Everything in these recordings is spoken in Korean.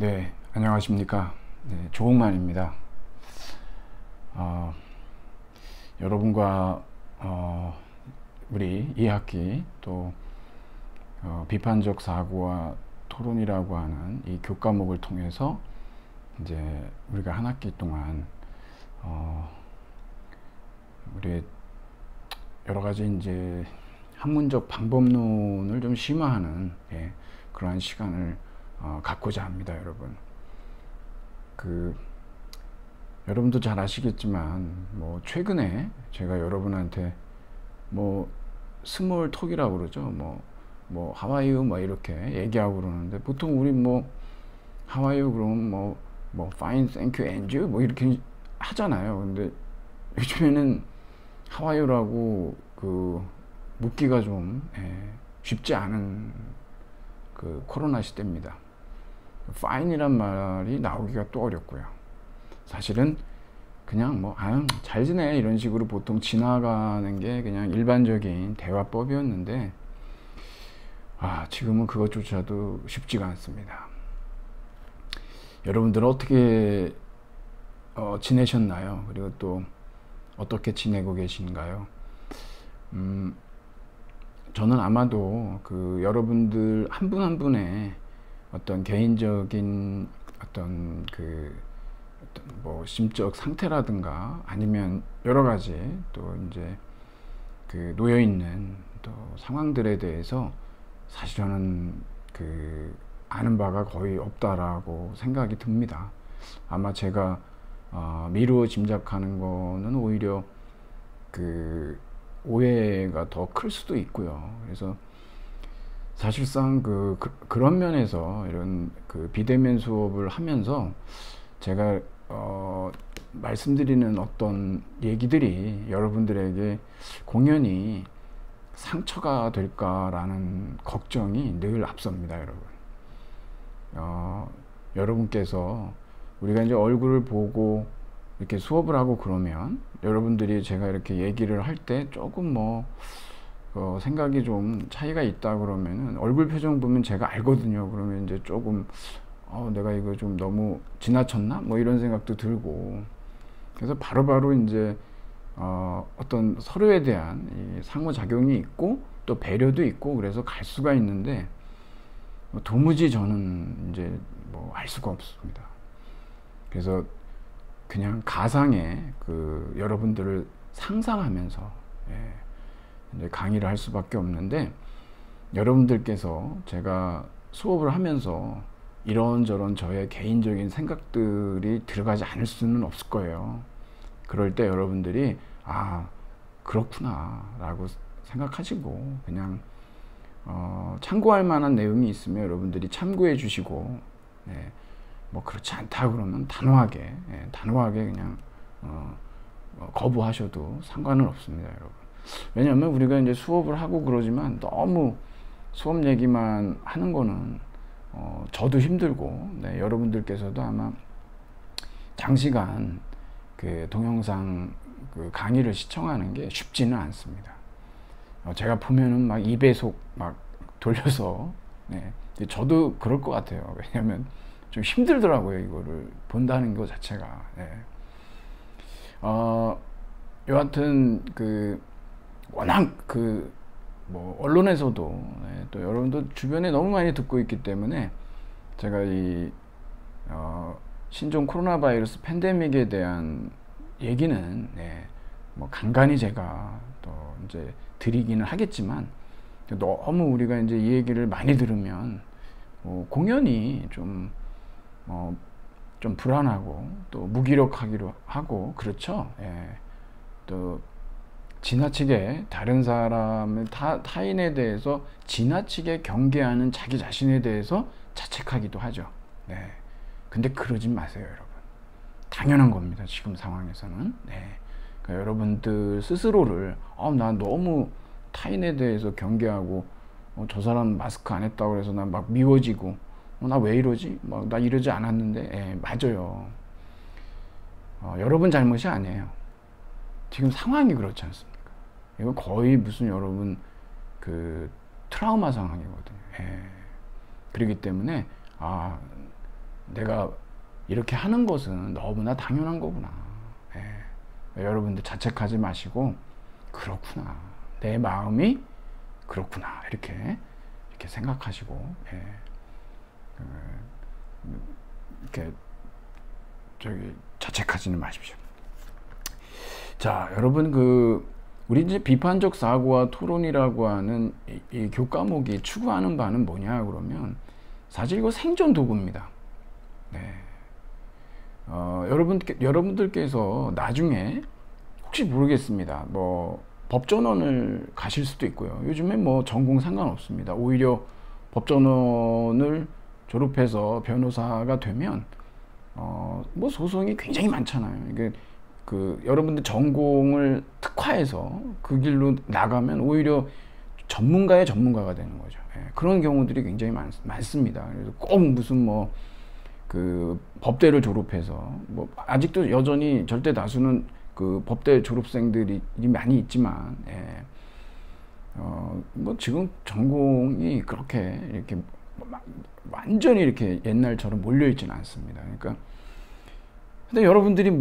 네, 안녕하십니까. 네, 조홍만입니다. 여러분과 우리 2학기 또 비판적 사고와 토론이라고 하는 이 교과목을 통해서 이제 우리가 한 학기 동안 우리 여러 가지 이제 학문적 방법론을 좀 심화하는 그러한 시간을 갖고자 합니다, 여러분. 여러분도 잘 아시겠지만 뭐 최근에 제가 여러분한테 뭐 스몰 톡이라고 그러죠. 뭐 하와이유 뭐 이렇게 얘기하고 그러는데 보통 우리 뭐 하와이유 그러면 뭐 fine, thank you, and you 뭐 이렇게 하잖아요. 근데 요즘에는 하와이유라고 묻기가 좀 쉽지 않은 코로나 시대입니다. fine이란 말이 나오기가 또 어렵고요. 사실은 그냥 잘 지내 이런 식으로 보통 지나가는 게 그냥 일반적인 대화법이었는데 지금은 그것조차도 쉽지가 않습니다. 여러분들은 어떻게 지내셨나요? 그리고 또 어떻게 지내고 계신가요? 저는 아마도 여러분들 한 분 한 분의 어떤 개인적인 어떤 뭐 심적 상태라든가 아니면 여러 가지 또 이제 놓여 있는 또 상황들에 대해서 사실 저는 아는 바가 거의 없다라고 생각이 듭니다. 아마 제가 미루어 짐작하는 거는 오히려 오해가 더 클 수도 있고요. 그래서 사실상 그런 면에서 이런 비대면 수업을 하면서 제가 말씀드리는 어떤 얘기들이 여러분들에게 공연히 상처가 될까라는 걱정이 늘 앞섭니다, 여러분. 여러분께서 우리가 이제 얼굴을 보고 이렇게 수업을 하고 그러면 여러분들이 제가 이렇게 얘기를 할 때 조금 생각이 좀 차이가 있다 그러면은 얼굴 표정 보면 제가 알거든요. 그러면 이제 조금 내가 이거 좀 너무 지나쳤나? 뭐 이런 생각도 들고 그래서 바로바로 이제 어떤 서로에 대한 이 상호작용이 있고 또 배려도 있고 그래서 갈 수가 있는데 도무지 저는 이제 알 수가 없습니다. 그래서 그냥 가상의 여러분들을 상상하면서 이제 강의를 할 수밖에 없는데 여러분들께서 제가 수업을 하면서 이런저런 저의 개인적인 생각들이 들어가지 않을 수는 없을 거예요. 그럴 때 여러분들이 그렇구나 라고 생각하시고 그냥 참고할 만한 내용이 있으면 여러분들이 참고해 주시고 뭐 그렇지 않다 그러면 단호하게 그냥 거부하셔도 상관은 없습니다, 여러분. 왜냐하면 우리가 이제 수업을 하고 그러지만 너무 수업 얘기만 하는 거는 저도 힘들고 여러분들께서도 아마 장시간 동영상 강의를 시청하는 게 쉽지는 않습니다. 제가 보면은 막 2배속 막 돌려서 저도 그럴 것 같아요. 왜냐하면 좀 힘들더라고요, 이거를 본다는 것 자체가. 여하튼 워낙 뭐 언론에서도 또 여러분도 주변에 너무 많이 듣고 있기 때문에 제가 이 신종 코로나 바이러스 팬데믹에 대한 얘기는 뭐 간간히 제가 또 이제 드리기는 하겠지만 너무 우리가 이제 이 얘기를 많이 들으면 공연히 좀 불안하고 또 무기력하기도 하고 그렇죠. 또 지나치게 다른 사람의 타인에 대해서 지나치게 경계하는 자기 자신에 대해서 자책하기도 하죠. 근데 그러진 마세요, 여러분. 당연한 겁니다, 지금 상황에서는. 그러니까 여러분들 스스로를 나 너무 타인에 대해서 경계하고 저 사람 마스크 안 했다고 해서 나 막 미워지고 나 왜 이러지? 나 이러지 않았는데. 맞아요. 여러분 잘못이 아니에요. 지금 상황이 그렇지 않습니까? 이거 거의 무슨 여러분 트라우마 상황이거든요. 그렇기 때문에 내가 이렇게 하는 것은 너무나 당연한 거구나. 예. 여러분들 자책하지 마시고, 그렇구나. 내 마음이 그렇구나. 이렇게 생각하시고, 예. 이렇게 자책하지는 마십시오. 자, 여러분, 우리 이제 비판적 사고와 토론이라고 하는 이 교과목이 추구하는 바는 뭐냐 그러면 사실 이거 생존 도구입니다. 네. 여러분들께서 나중에 혹시 모르겠습니다. 뭐 법전원을 가실 수도 있고요. 요즘에 뭐 전공 상관없습니다. 오히려 법전원을 졸업해서 변호사가 되면 뭐 소송이 굉장히 많잖아요. 이게 여러분들 전공을 특화해서 그 길로 나가면 오히려 전문가의 전문가가 되는 거죠. 예, 그런 경우들이 굉장히 많습니다. 그래서 꼭 무슨 법대를 졸업해서 아직도 여전히 절대 다수는 법대 졸업생들이 많이 있지만, 예, 지금 전공이 그렇게 이렇게 완전히 이렇게 옛날처럼 몰려 있지는 않습니다. 그러니까 근데 여러분들이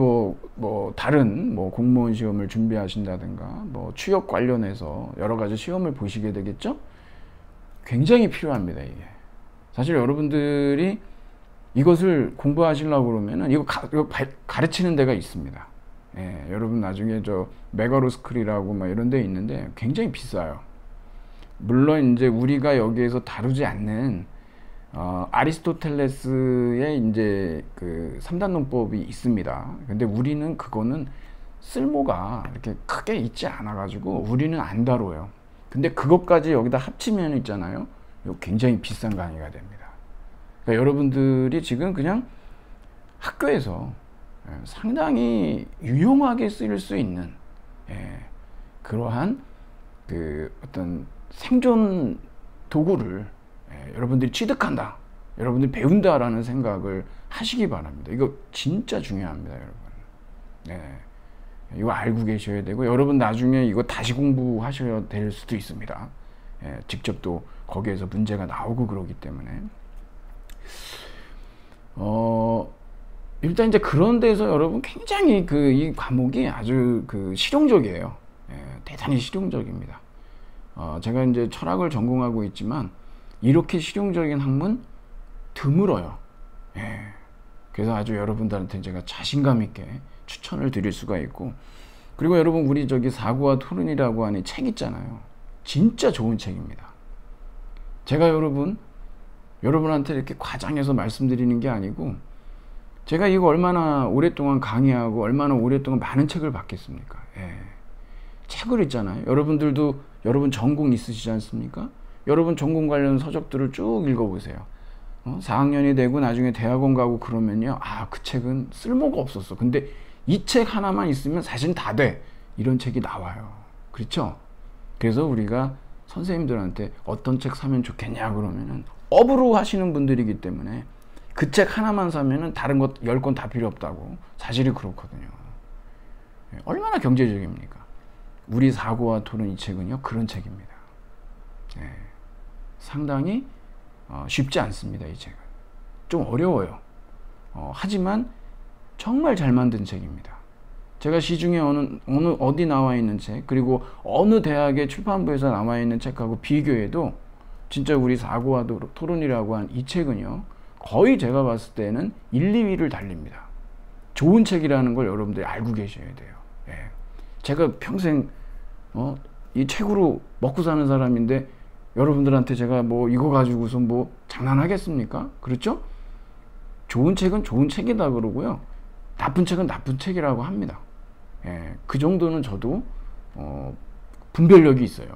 다른 공무원 시험을 준비하신다든가 취업 관련해서 여러 가지 시험을 보시게 되겠죠? 굉장히 필요합니다, 이게. 사실 여러분들이 이것을 공부하시려고 그러면은 이거 가르치는 데가 있습니다. 예, 여러분 나중에 메가로스쿨이라고 이런 데 있는데 굉장히 비싸요. 물론 이제 우리가 여기에서 다루지 않는 아리스토텔레스의 이제 3단 논법이 있습니다. 근데 우리는 그거는 쓸모가 이렇게 크게 있지 않아 가지고 우리는 안 다뤄요. 근데 그것까지 여기다 합치면 있잖아요. 이거 굉장히 비싼 강의가 됩니다. 그러니까 여러분들이 지금 그냥 학교에서 상당히 유용하게 쓰일 수 있는, 그러한 어떤 생존 도구를 여러분들이 취득한다, 여러분들이 배운다라는 생각을 하시기 바랍니다. 이거 진짜 중요합니다, 여러분. 네. 이거 알고 계셔야 되고, 여러분 나중에 이거 다시 공부하셔야 될 수도 있습니다. 직접 또 거기에서 문제가 나오고 그러기 때문에. 일단 이제 그런 데서 여러분 굉장히 이 과목이 아주 실용적이에요. 대단히 실용적입니다. 제가 이제 철학을 전공하고 있지만 이렇게 실용적인 학문 드물어요. 그래서 아주 여러분들한테 제가 자신감 있게 추천을 드릴 수가 있고, 그리고 여러분 우리 사고와 토론이라고 하는 책 있잖아요. 진짜 좋은 책입니다. 제가 여러분한테 이렇게 과장해서 말씀드리는 게 아니고, 제가 이거 얼마나 오랫동안 강의하고 얼마나 오랫동안 많은 책을 봤겠습니까? 책을 읽잖아요. 여러분들도 여러분 전공 있으시지 않습니까? 여러분 전공 관련 서적들을 쭉 읽어보세요. 4학년이 되고 나중에 대학원 가고 그러면요, 그 책은 쓸모가 없었어. 근데 이 책 하나만 있으면 사실 다 돼. 이런 책이 나와요. 그렇죠? 그래서 우리가 선생님들한테 어떤 책 사면 좋겠냐 그러면은 업으로 하시는 분들이기 때문에 그 책 하나만 사면은 다른 것 10권 다 필요 없다고. 사실이 그렇거든요. 얼마나 경제적입니까? 우리 사고와 토론, 이 책은요, 그런 책입니다. 상당히 쉽지 않습니다, 이 책은. 좀 어려워요. 하지만 정말 잘 만든 책입니다. 제가 시중에 어디 나와 있는 책, 그리고 어느 대학의 출판부에서 나와 있는 책하고 비교해도 진짜 우리 사고와 토론이라고 한 이 책은요, 거의 제가 봤을 때는 1, 2위를 달립니다. 좋은 책이라는 걸 여러분들이 알고 계셔야 돼요. 제가 평생 이 책으로 먹고 사는 사람인데 여러분들한테 제가 이거 가지고서 장난하겠습니까? 그렇죠? 좋은 책은 좋은 책이다 그러고요, 나쁜 책은 나쁜 책이라고 합니다. 그 정도는 저도 분별력이 있어요.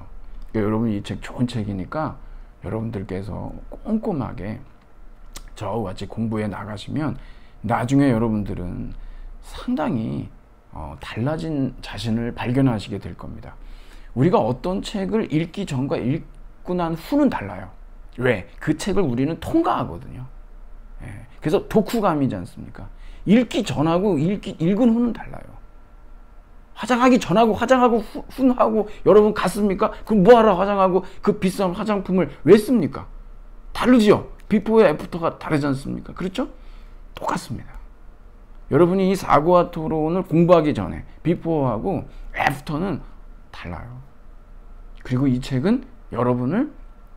그러니까 여러분 이 책 좋은 책이니까 여러분들께서 꼼꼼하게 저와 같이 공부해 나가시면 나중에 여러분들은 상당히 달라진 자신을 발견하시게 될 겁니다. 우리가 어떤 책을 읽기 전과 읽고 난 후는 달라요. 왜? 그 책을 우리는 통과하거든요. 그래서 독후감이지 않습니까? 읽기 전하고 읽은 후는 달라요. 화장하기 전하고 화장하고 후하고 여러분 같습니까? 그럼 뭐하러 화장하고 그 비싼 화장품을 왜 씁니까? 다르죠? 비포와 애프터가 다르지 않습니까? 그렇죠? 똑같습니다. 여러분이 이 사고와 토론을 공부하기 전에 비포하고 애프터는 달라요. 그리고 이 책은 여러분을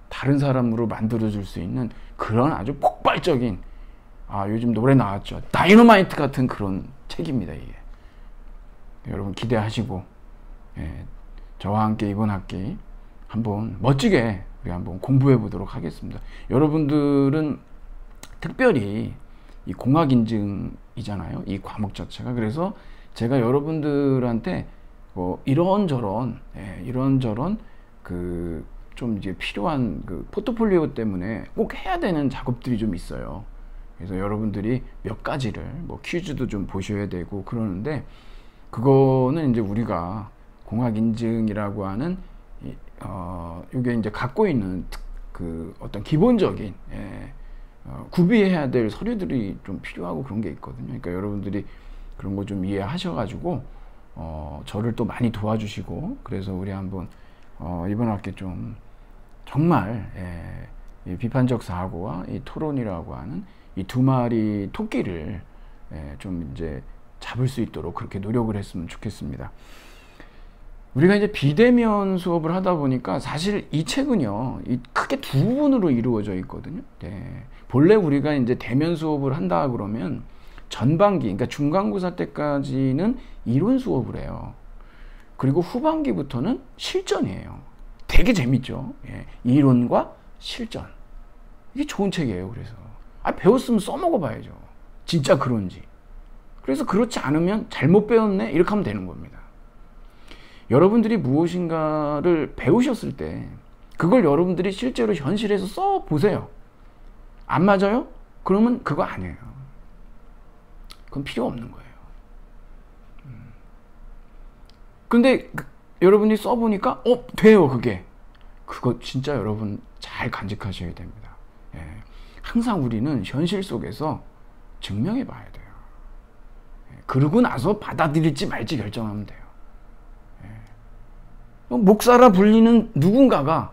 다른 사람으로 만들어줄 수 있는 그런 아주 폭발적인, 요즘 노래 나왔죠, 다이너마이트 같은 그런 책입니다. 이게 여러분 기대하시고, 저와 함께 이번 학기 한번 멋지게 우리 한번 공부해 보도록 하겠습니다. 여러분들은 특별히 이 공학인증이잖아요, 이 과목 자체가. 그래서 제가 여러분들한테 이런저런 그 좀 이제 필요한 그 포트폴리오 때문에 꼭 해야 되는 작업들이 좀 있어요. 그래서 여러분들이 몇 가지를 뭐 퀴즈도 좀 보셔야 되고 그러는데, 그거는 이제 우리가 공학인증이라고 하는 이게 이제 갖고 있는 그 어떤 기본적인 구비해야 될 서류들이 좀 필요하고 그런 게 있거든요. 그러니까 여러분들이 그런 거 좀 이해하셔가지고 저를 또 많이 도와주시고, 그래서 우리 한번 이번 학기 좀 정말 이 비판적 사고와 이 토론이라고 하는 이 두 마리 토끼를 좀 이제 잡을 수 있도록 그렇게 노력을 했으면 좋겠습니다. 우리가 이제 비대면 수업을 하다 보니까 사실 이 책은요, 크게 두 부분으로 이루어져 있거든요. 본래 우리가 이제 대면 수업을 한다 그러면 전반기, 그러니까 중간고사 때까지는 이론 수업을 해요. 그리고 후반기부터는 실전이에요. 되게 재밌죠. 이론과 실전. 이게 좋은 책이에요. 그래서 배웠으면 써먹어 봐야죠. 진짜 그런지. 그래서 그렇지 않으면 잘못 배웠네 이렇게 하면 되는 겁니다. 여러분들이 무엇인가를 배우셨을 때 그걸 여러분들이 실제로 현실에서 써보세요. 안 맞아요? 그러면 그거 아니에요. 그건 필요 없는 거예요. 근데 여러분이 써보니까 돼요. 그거 진짜 여러분 잘 간직하셔야 됩니다. 항상 우리는 현실 속에서 증명해 봐야 돼요. 그러고 나서 받아들일지 말지 결정하면 돼요. 목사라 불리는 누군가가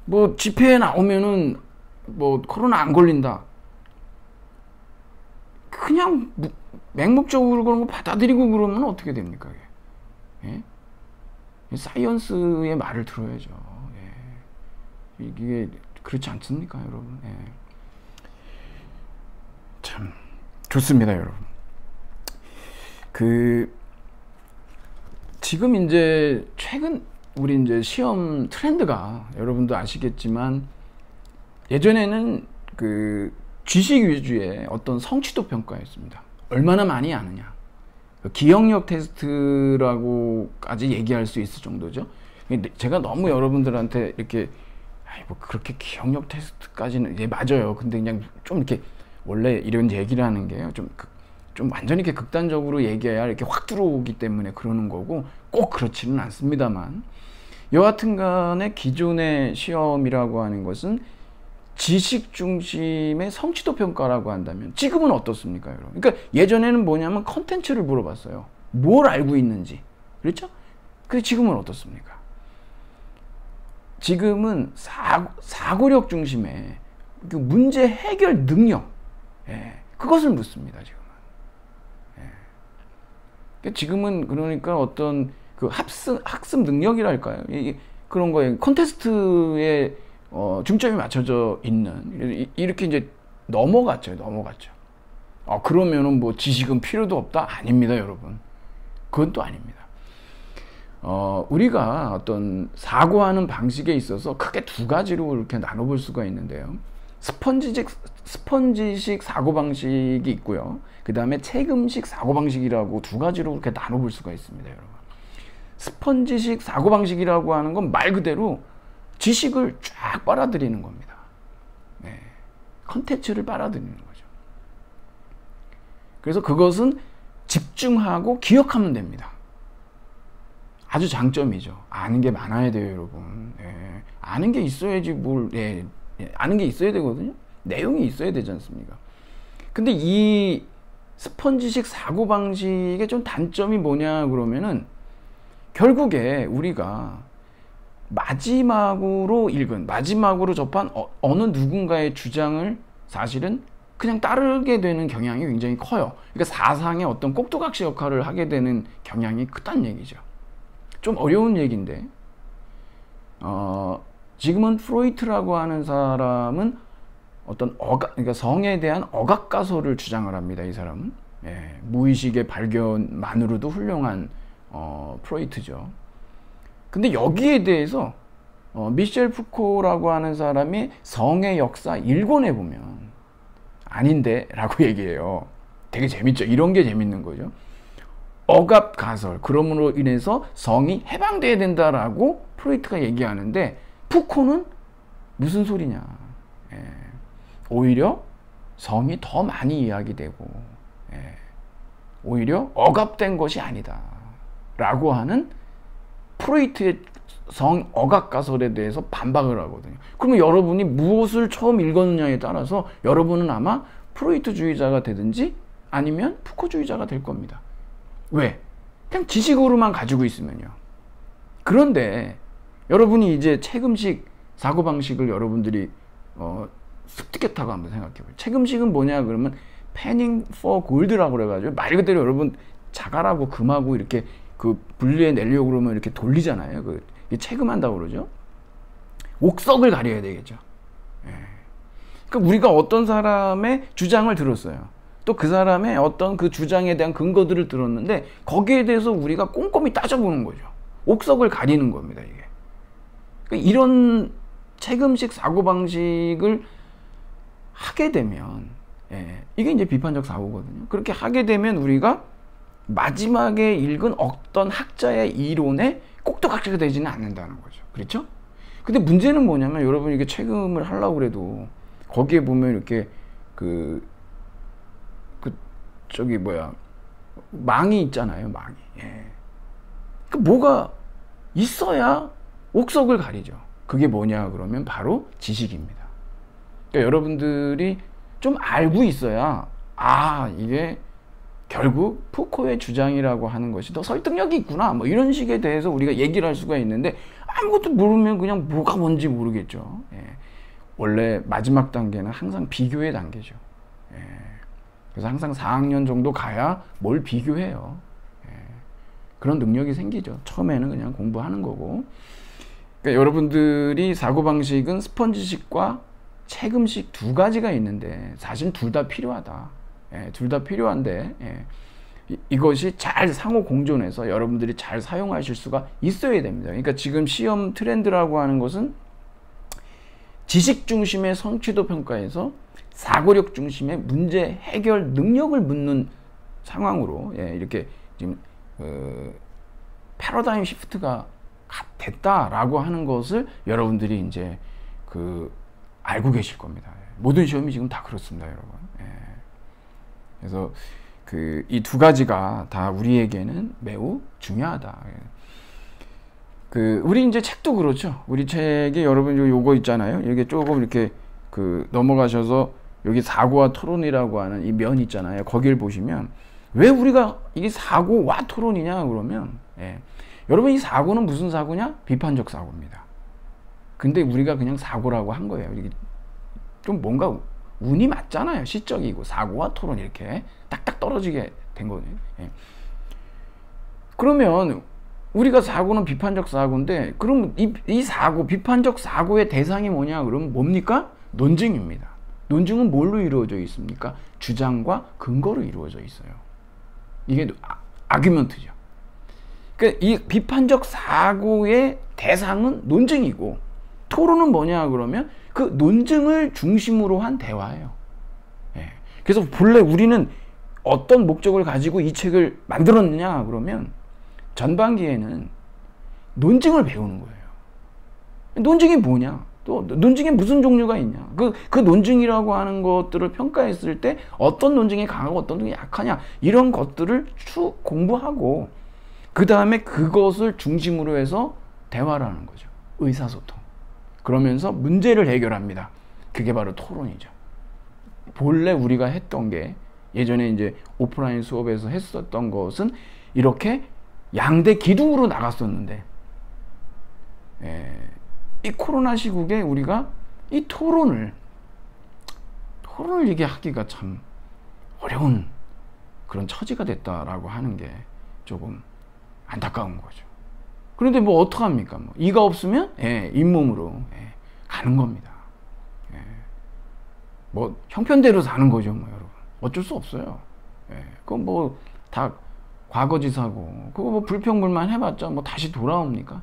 뭐 집회에 나오면은 뭐 코로나 안 걸린다, 그냥 맹목적으로 그런 거 받아들이고 그러면 어떻게 됩니까? 사이언스의 말을 들어야죠. 이게 그렇지 않습니까, 여러분? 참 좋습니다, 여러분. 지금 이제 최근 우리 이제 시험 트렌드가 여러분도 아시겠지만, 예전에는 그 지식 위주의 어떤 성취도 평가였습니다. 얼마나 많이 아느냐. 기억력 테스트라고까지 얘기할 수 있을 정도죠. 제가 너무 여러분들한테 이렇게 뭐 그렇게 기억력 테스트까지는 맞아요. 근데 그냥 좀 이렇게 원래 이런 얘기를 하는 게요, 좀 완전히 이렇게 극단적으로 얘기해야 이렇게 확 들어오기 때문에 그러는 거고, 꼭 그렇지는 않습니다만, 여하튼 간에 기존의 시험이라고 하는 것은 지식 중심의 성취도 평가라고 한다면 지금은 어떻습니까, 여러분? 그러니까 예전에는 뭐냐면 컨텐츠를 물어봤어요. 뭘 알고 있는지. 그렇죠? 근데 지금은 어떻습니까? 지금은 사고력 중심의 그 문제 해결 능력, 그것을 묻습니다, 지금은. 지금은 그러니까 어떤 그 학습 능력이랄까요? 그런 거에 콘테스트에 중점이 맞춰져 있는, 이렇게 이제 넘어갔죠. 그러면은 뭐 지식은 필요도 없다? 아닙니다, 여러분. 그건 또 아닙니다. 우리가 어떤 사고하는 방식에 있어서 크게 두 가지로 이렇게 나눠볼 수가 있는데요. 스펀지식 사고방식이 있고요. 그 다음에 책임식 사고방식이라고 두 가지로 이렇게 나눠볼 수가 있습니다, 여러분. 스펀지식 사고방식이라고 하는 건 말 그대로 지식을 쫙 빨아들이는 겁니다. 컨텐츠를 빨아들이는 거죠. 그래서 그것은 집중하고 기억하면 됩니다. 아주 장점이죠. 아는 게 많아야 돼요, 여러분. 아는 게 있어야지 아는 게 있어야 되거든요. 내용이 있어야 되지 않습니까? 근데 이 스펀지식 사고방식의 좀 단점이 뭐냐 그러면은, 결국에 우리가 마지막으로 접한 어느 누군가의 주장을 사실은 그냥 따르게 되는 경향이 굉장히 커요. 그러니까 사상의 어떤 꼭두각시 역할을 하게 되는 경향이 크다는 얘기죠. 좀 어려운 얘기인데, 지금은 프로이트라고 하는 사람은 어떤 그러니까 성에 대한 억압가설을 주장을 합니다. 이 사람은. 예, 무의식의 발견만으로도 훌륭한 프로이트죠. 근데 여기에 대해서 미셸 푸코라고 하는 사람이 성의 역사 1권에 보면 아닌데 라고 얘기해요. 되게 재밌죠. 이런 게 재밌는 거죠. 억압가설, 그러므로 인해서 성이 해방돼야 된다라고 프로이트가 얘기하는데, 푸코는 무슨 소리냐. 예. 오히려 성이 더 많이 이야기되고, 예. 오히려 억압된 것이 아니다 라고 하는 프로이트의 성 억압가설에 대해서 반박을 하거든요. 그러면 여러분이 무엇을 처음 읽었느냐에 따라서 여러분은 아마 프로이트주의자가 되든지 아니면 푸코주의자가 될 겁니다. 왜? 그냥 지식으로만 가지고 있으면요. 그런데 여러분이 이제 책음식 사고방식을 여러분들이 습득했다고 한번 생각해봐요. 책음식은 뭐냐 그러면 패닝 포 골드라고 그래가지고 말 그대로 여러분 자갈하고 금하고 이렇게 그 분리해 내려고 그러면 이렇게 돌리잖아요. 체금한다고 그러죠. 옥석을 가려야 되겠죠. 예. 그러니까 우리가 어떤 사람의 주장을 들었어요. 또 그 사람의 어떤 그 주장에 대한 근거들을 들었는데 거기에 대해서 우리가 꼼꼼히 따져보는 거죠. 옥석을 가리는 겁니다, 이게. 그러니까 이런 책임식 사고방식을 하게 되면, 예, 이게 이제 비판적 사고거든요. 그렇게 하게 되면 우리가 마지막에 읽은 어떤 학자의 이론에 꼭두각시가 되지는 않는다는 거죠. 그렇죠? 근데 문제는 뭐냐면 여러분 이게 책임을 하려고 그래도 거기에 보면 이렇게 망이 있잖아요. 망이. 예. 뭐가 있어야 옥석을 가리죠. 그게 뭐냐 그러면 바로 지식입니다. 그러니까 여러분들이 좀 알고 있어야 이게 결국 푸코의 주장이라고 하는 것이 더 설득력이 있구나, 뭐 이런 식에 대해서 우리가 얘기를 할 수가 있는데, 아무것도 모르면 그냥 뭐가 뭔지 모르겠죠. 예. 원래 마지막 단계는 항상 비교의 단계죠. 예. 그래서 항상 4학년 정도 가야 뭘 비교해요. 예. 그런 능력이 생기죠. 처음에는 그냥 공부하는 거고. 그러니까 여러분들이 사고방식은 스펀지식과 책음식 두 가지가 있는데 사실 둘 다 필요하다. 예, 둘 다 필요한데, 예, 이것이 잘 상호 공존해서 여러분들이 잘 사용하실 수가 있어야 됩니다. 그러니까 지금 시험 트렌드라고 하는 것은 지식 중심의 성취도 평가에서 사고력 중심의 문제 해결 능력을 묻는 상황으로, 예, 이렇게 지금 패러다임 시프트가 됐다라고 하는 것을 여러분들이 이제 알고 계실 겁니다. 모든 시험이 지금 다 그렇습니다, 여러분. 예. 그래서 이 두 가지가 다 우리에게는 매우 중요하다. 우리 이제 책도 그렇죠. 우리 책에 여러분 요거 있잖아요. 이게 조금 이렇게 넘어가셔서 여기 사고와 토론이라고 하는 이 면 있잖아요. 거기를 보시면 왜 우리가 이게 사고와 토론이냐 그러면, 예, 여러분 이 사고는 무슨 사고냐? 비판적 사고입니다. 근데 우리가 그냥 사고라고 한 거예요. 이게 좀 뭔가 운이 맞잖아요. 시적이고 사고와 토론 이렇게 딱딱 떨어지게 된 거네요. 예. 그러면 우리가 사고는 비판적 사고인데, 그럼 이 사고, 비판적 사고의 대상이 뭐냐 그러면 뭡니까? 논증입니다. 논증은 뭘로 이루어져 있습니까? 주장과 근거로 이루어져 있어요. 이게 아규먼트죠. 그러니까 이 비판적 사고의 대상은 논증이고, 토론은 뭐냐 그러면 그 논증을 중심으로 한 대화예요. 예. 그래서 본래 우리는 어떤 목적을 가지고 이 책을 만들었느냐 그러면 전반기에는 논증을 배우는 거예요. 논증이 뭐냐? 또 논증에 무슨 종류가 있냐? 그 논증이라고 하는 것들을 평가했을 때 어떤 논증이 강하고 어떤 논증이 약하냐, 이런 것들을 쭉 공부하고 그 다음에 그것을 중심으로 해서 대화를 하는 거죠. 의사소통. 그러면서 문제를 해결합니다. 그게 바로 토론이죠. 본래 우리가 했던 게, 예전에 이제 오프라인 수업에서 했었던 것은 이렇게 양대 기둥으로 나갔었는데, 이 코로나 시국에 우리가 이 토론을 토론을 이게 하기가 참 어려운 그런 처지가 됐다라고 하는 게 조금 안타까운 거죠. 그런데 뭐 어떡합니까? 뭐 이가 없으면 잇몸으로 가는 겁니다. 뭐 형편대로 사는 거죠, 뭐 여러분. 어쩔 수 없어요. 그건 뭐 다 과거지사고, 그거 뭐 불평불만 해봤자 뭐 다시 돌아옵니까?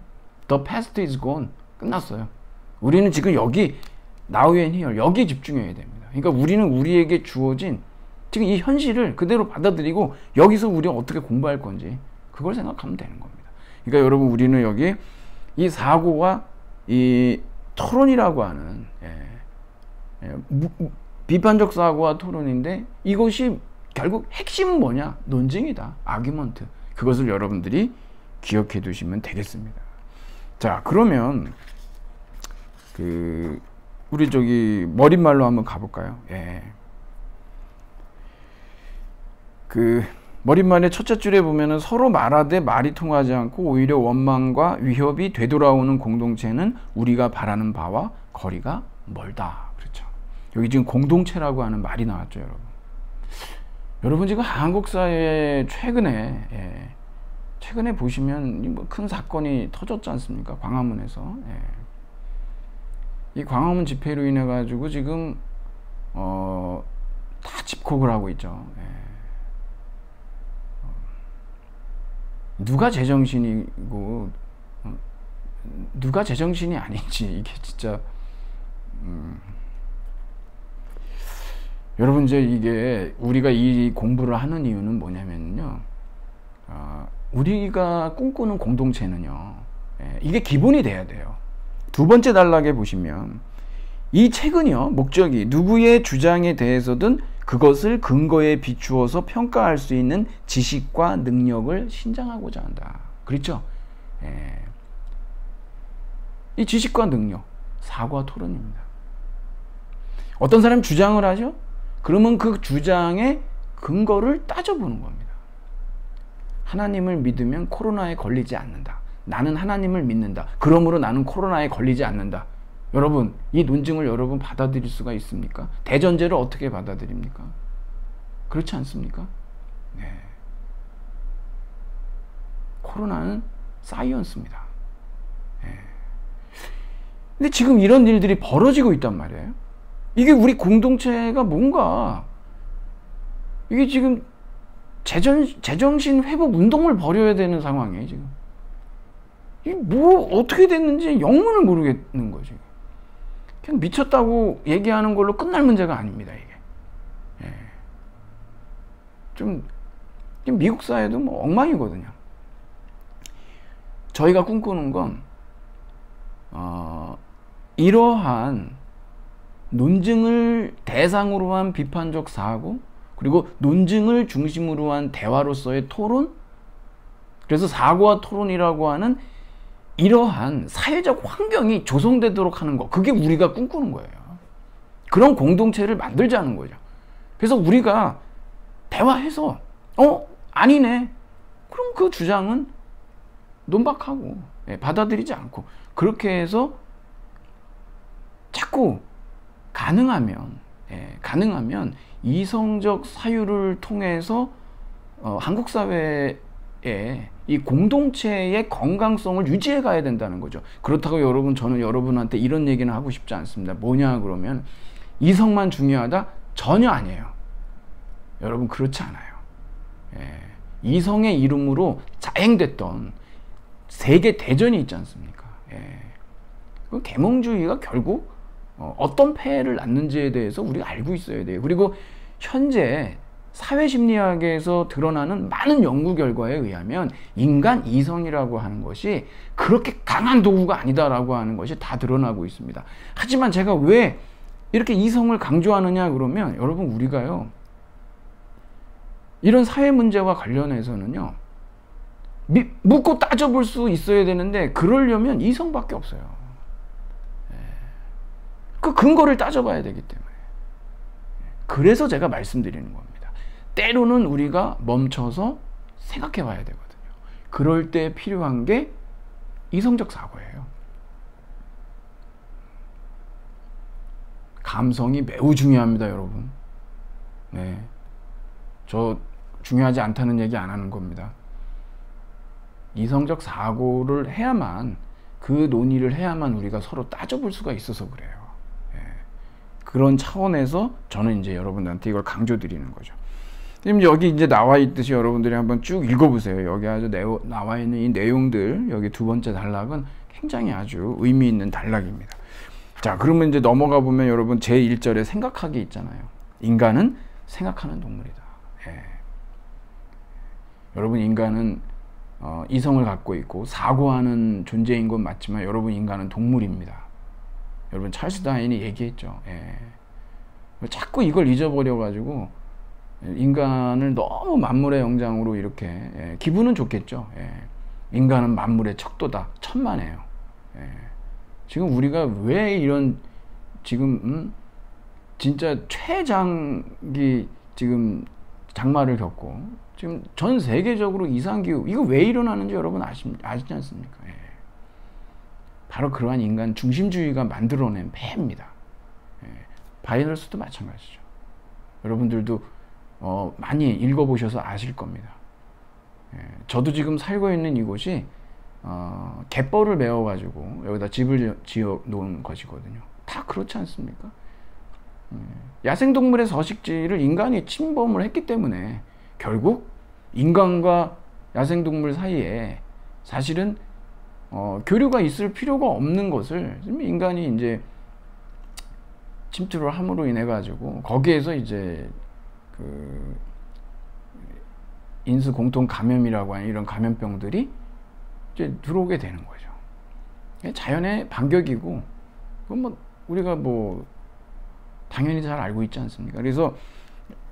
The past is gone. 끝났어요. 우리는 지금 여기 now and here 여기에 집중해야 됩니다. 그러니까 우리는 우리에게 주어진 지금 이 현실을 그대로 받아들이고 여기서 우리가 어떻게 공부할 건지 그걸 생각하면 되는 겁니다. 그러니까 여러분, 우리는 여기 이 사고와 이 토론이라고 하는 비판적 사고와 토론인데, 이것이 결국 핵심은 뭐냐? 논쟁이다. 아규먼트. 그것을 여러분들이 기억해 두시면 되겠습니다. 자, 그러면 우리 저기 머릿말로 한번 가볼까요? 머릿말의 첫째 줄에 보면은 서로 말하되 말이 통하지 않고 오히려 원망과 위협이 되돌아오는 공동체는 우리가 바라는 바와 거리가 멀다. 그렇죠. 여기 지금 공동체라고 하는 말이 나왔죠, 여러분. 여러분, 지금 한국 사회에 최근에 보시면 뭐 큰 사건이 터졌지 않습니까? 광화문에서. 이 광화문 집회로 인해 가지고 지금 다 집콕을 하고 있죠. 누가 제정신이고 누가 제정신이 아닌지 이게 진짜 여러분, 이제 이게 우리가 이 공부를 하는 이유는 뭐냐면요, 우리가 꿈꾸는 공동체는요, 이게 기본이 돼야 돼요. 두 번째 단락에 보시면 이 책은요, 목적이 누구의 주장에 대해서든 그것을 근거에 비추어서 평가할 수 있는 지식과 능력을 신장하고자 한다. 그렇죠? 이 지식과 능력, 사고와 토론입니다. 어떤 사람이 주장을 하죠? 그러면 그 주장의 근거를 따져보는 겁니다. 하나님을 믿으면 코로나에 걸리지 않는다. 나는 하나님을 믿는다. 그러므로 나는 코로나에 걸리지 않는다. 여러분, 이 논증을 여러분 받아들일 수가 있습니까? 대전제를 어떻게 받아들입니까? 그렇지 않습니까? 코로나는 사이언스입니다. 근데 지금 이런 일들이 벌어지고 있단 말이에요. 이게 우리 공동체가 뭔가 이게 지금 제정신 회복 운동을 벌여야 되는 상황이에요, 지금. 이게 뭐 어떻게 됐는지 영문을 모르겠는 거죠. 그냥 미쳤다고 얘기하는 걸로 끝날 문제가 아닙니다, 이게. 좀 미국 사회도 뭐 엉망이거든요. 저희가 꿈꾸는 건 이러한 논증을 대상으로 한 비판적 사고, 그리고 논증을 중심으로 한 대화로서의 토론, 그래서 사고와 토론이라고 하는 이러한 사회적 환경이 조성되도록 하는 거, 그게 우리가 꿈꾸는 거예요. 그런 공동체를 만들자는 거죠. 그래서 우리가 대화해서 아니네, 그럼 그 주장은 논박하고 받아들이지 않고, 그렇게 해서 자꾸 가능하면 이성적 사유를 통해서 한국 사회에 이 공동체의 건강성을 유지해 가야 된다는 거죠. 그렇다고 여러분, 저는 여러분한테 이런 얘기는 하고 싶지 않습니다. 뭐냐 그러면 이성만 중요하다? 전혀 아니에요. 여러분, 그렇지 않아요. 이성의 이름으로 자행됐던 세계 대전이 있지 않습니까? 그 계몽주의가 결국 어떤 폐해를 낳는지에 대해서 우리가 알고 있어야 돼요. 그리고 현재 사회심리학에서 드러나는 많은 연구 결과에 의하면 인간 이성이라고 하는 것이 그렇게 강한 도구가 아니다라고 하는 것이 다 드러나고 있습니다. 하지만 제가 왜 이렇게 이성을 강조하느냐 그러면, 여러분, 우리가요, 이런 사회 문제와 관련해서는요, 묻고 따져볼 수 있어야 되는데 그러려면 이성밖에 없어요. 그 근거를 따져봐야 되기 때문에. 그래서 제가 말씀드리는 겁니다. 때로는 우리가 멈춰서 생각해 봐야 되거든요. 그럴 때 필요한 게 이성적 사고예요. 감성이 매우 중요합니다, 여러분. 네. 저 중요하지 않다는 얘기 안 하는 겁니다. 이성적 사고를 해야만, 그 논의를 해야만 우리가 서로 따져볼 수가 있어서 그래요. 예. 그런 차원에서 저는 이제 여러분들한테 이걸 강조드리는 거죠. 지금 여기 이제 나와 있듯이 여러분들이 한번 쭉 읽어보세요. 여기 아주 나와 있는 이 내용들, 여기 두 번째 단락은 굉장히 아주 의미 있는 단락입니다. 자, 그러면 이제 넘어가 보면 여러분 제1절에 생각하기 있잖아요. 인간은 생각하는 동물이다. 예. 여러분, 인간은 이성을 갖고 있고 사고하는 존재인 건 맞지만 여러분, 인간은 동물입니다. 여러분, 찰스 다윈이 얘기했죠. 예. 자꾸 이걸 잊어버려 가지고 인간을 너무 만물의 영장으로 이렇게, 예, 기분은 좋겠죠. 예. 인간은 만물의 척도다, 천만에요. 예. 지금 우리가 왜 이런 지금 진짜 최장기 지금 장마를 겪고 지금 전 세계적으로 이상기후, 이거 왜 일어나는지 여러분 아시지 않습니까? 예. 바로 그러한 인간 중심주의가 만들어낸 폐해입니다. 예. 바이러스도 마찬가지죠. 여러분들도 많이 읽어보셔서 아실 겁니다. 예. 저도 지금 살고 있는 이곳이 갯벌을 메워가지고 여기다 집을 지어 놓은 것이거든요. 다 그렇지 않습니까? 야생동물의 서식지를 인간이 침범을 했기 때문에 결국 인간과 야생동물 사이에 사실은 교류가 있을 필요가 없는 것을 인간이 이제 침투를 함으로 인해 가지고 거기에서 이제 그 인수 공통 감염이라고 하는 이런 감염병들이 이제 들어오게 되는 거죠. 자연의 반격이고, 그건 뭐 우리가 뭐 당연히 잘 알고 있지 않습니까? 그래서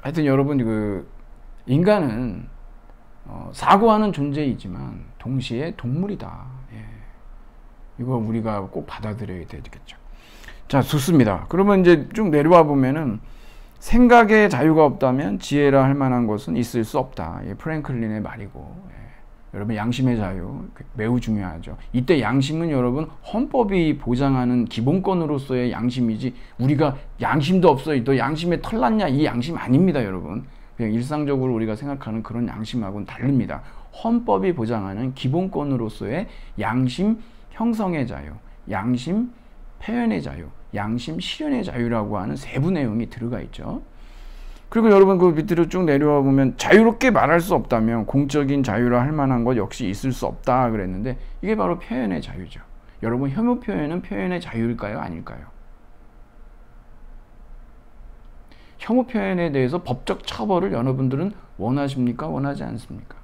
하여튼 여러분, 그 인간은 사고하는 존재이지만 동시에 동물이다. 예. 이거 우리가 꼭 받아들여야 되겠죠. 자, 좋습니다. 그러면 이제 쭉 내려와 보면은 생각의 자유가 없다면 지혜라 할 만한 것은 있을 수 없다. 예, 프랭클린의 말이고. 예. 여러분, 양심의 자유 매우 중요하죠. 이때 양심은 여러분 헌법이 보장하는 기본권으로서의 양심이지, 우리가 양심도 없어, 너 양심에 털 났냐, 이 양심 아닙니다, 여러분. 그냥 일상적으로 우리가 생각하는 그런 양심하고는 다릅니다. 헌법이 보장하는 기본권으로서의 양심 형성의 자유, 양심 표현의 자유, 양심 실현의 자유라고 하는 세부 내용이 들어가 있죠. 그리고 여러분, 그 밑으로 쭉 내려와 보면 자유롭게 말할 수 없다면 공적인 자유라 할 만한 것 역시 있을 수 없다 그랬는데, 이게 바로 표현의 자유죠. 여러분, 혐오 표현은 표현의 자유일까요, 아닐까요? 혐오 표현에 대해서 법적 처벌을 여러분들은 원하십니까, 원하지 않습니까?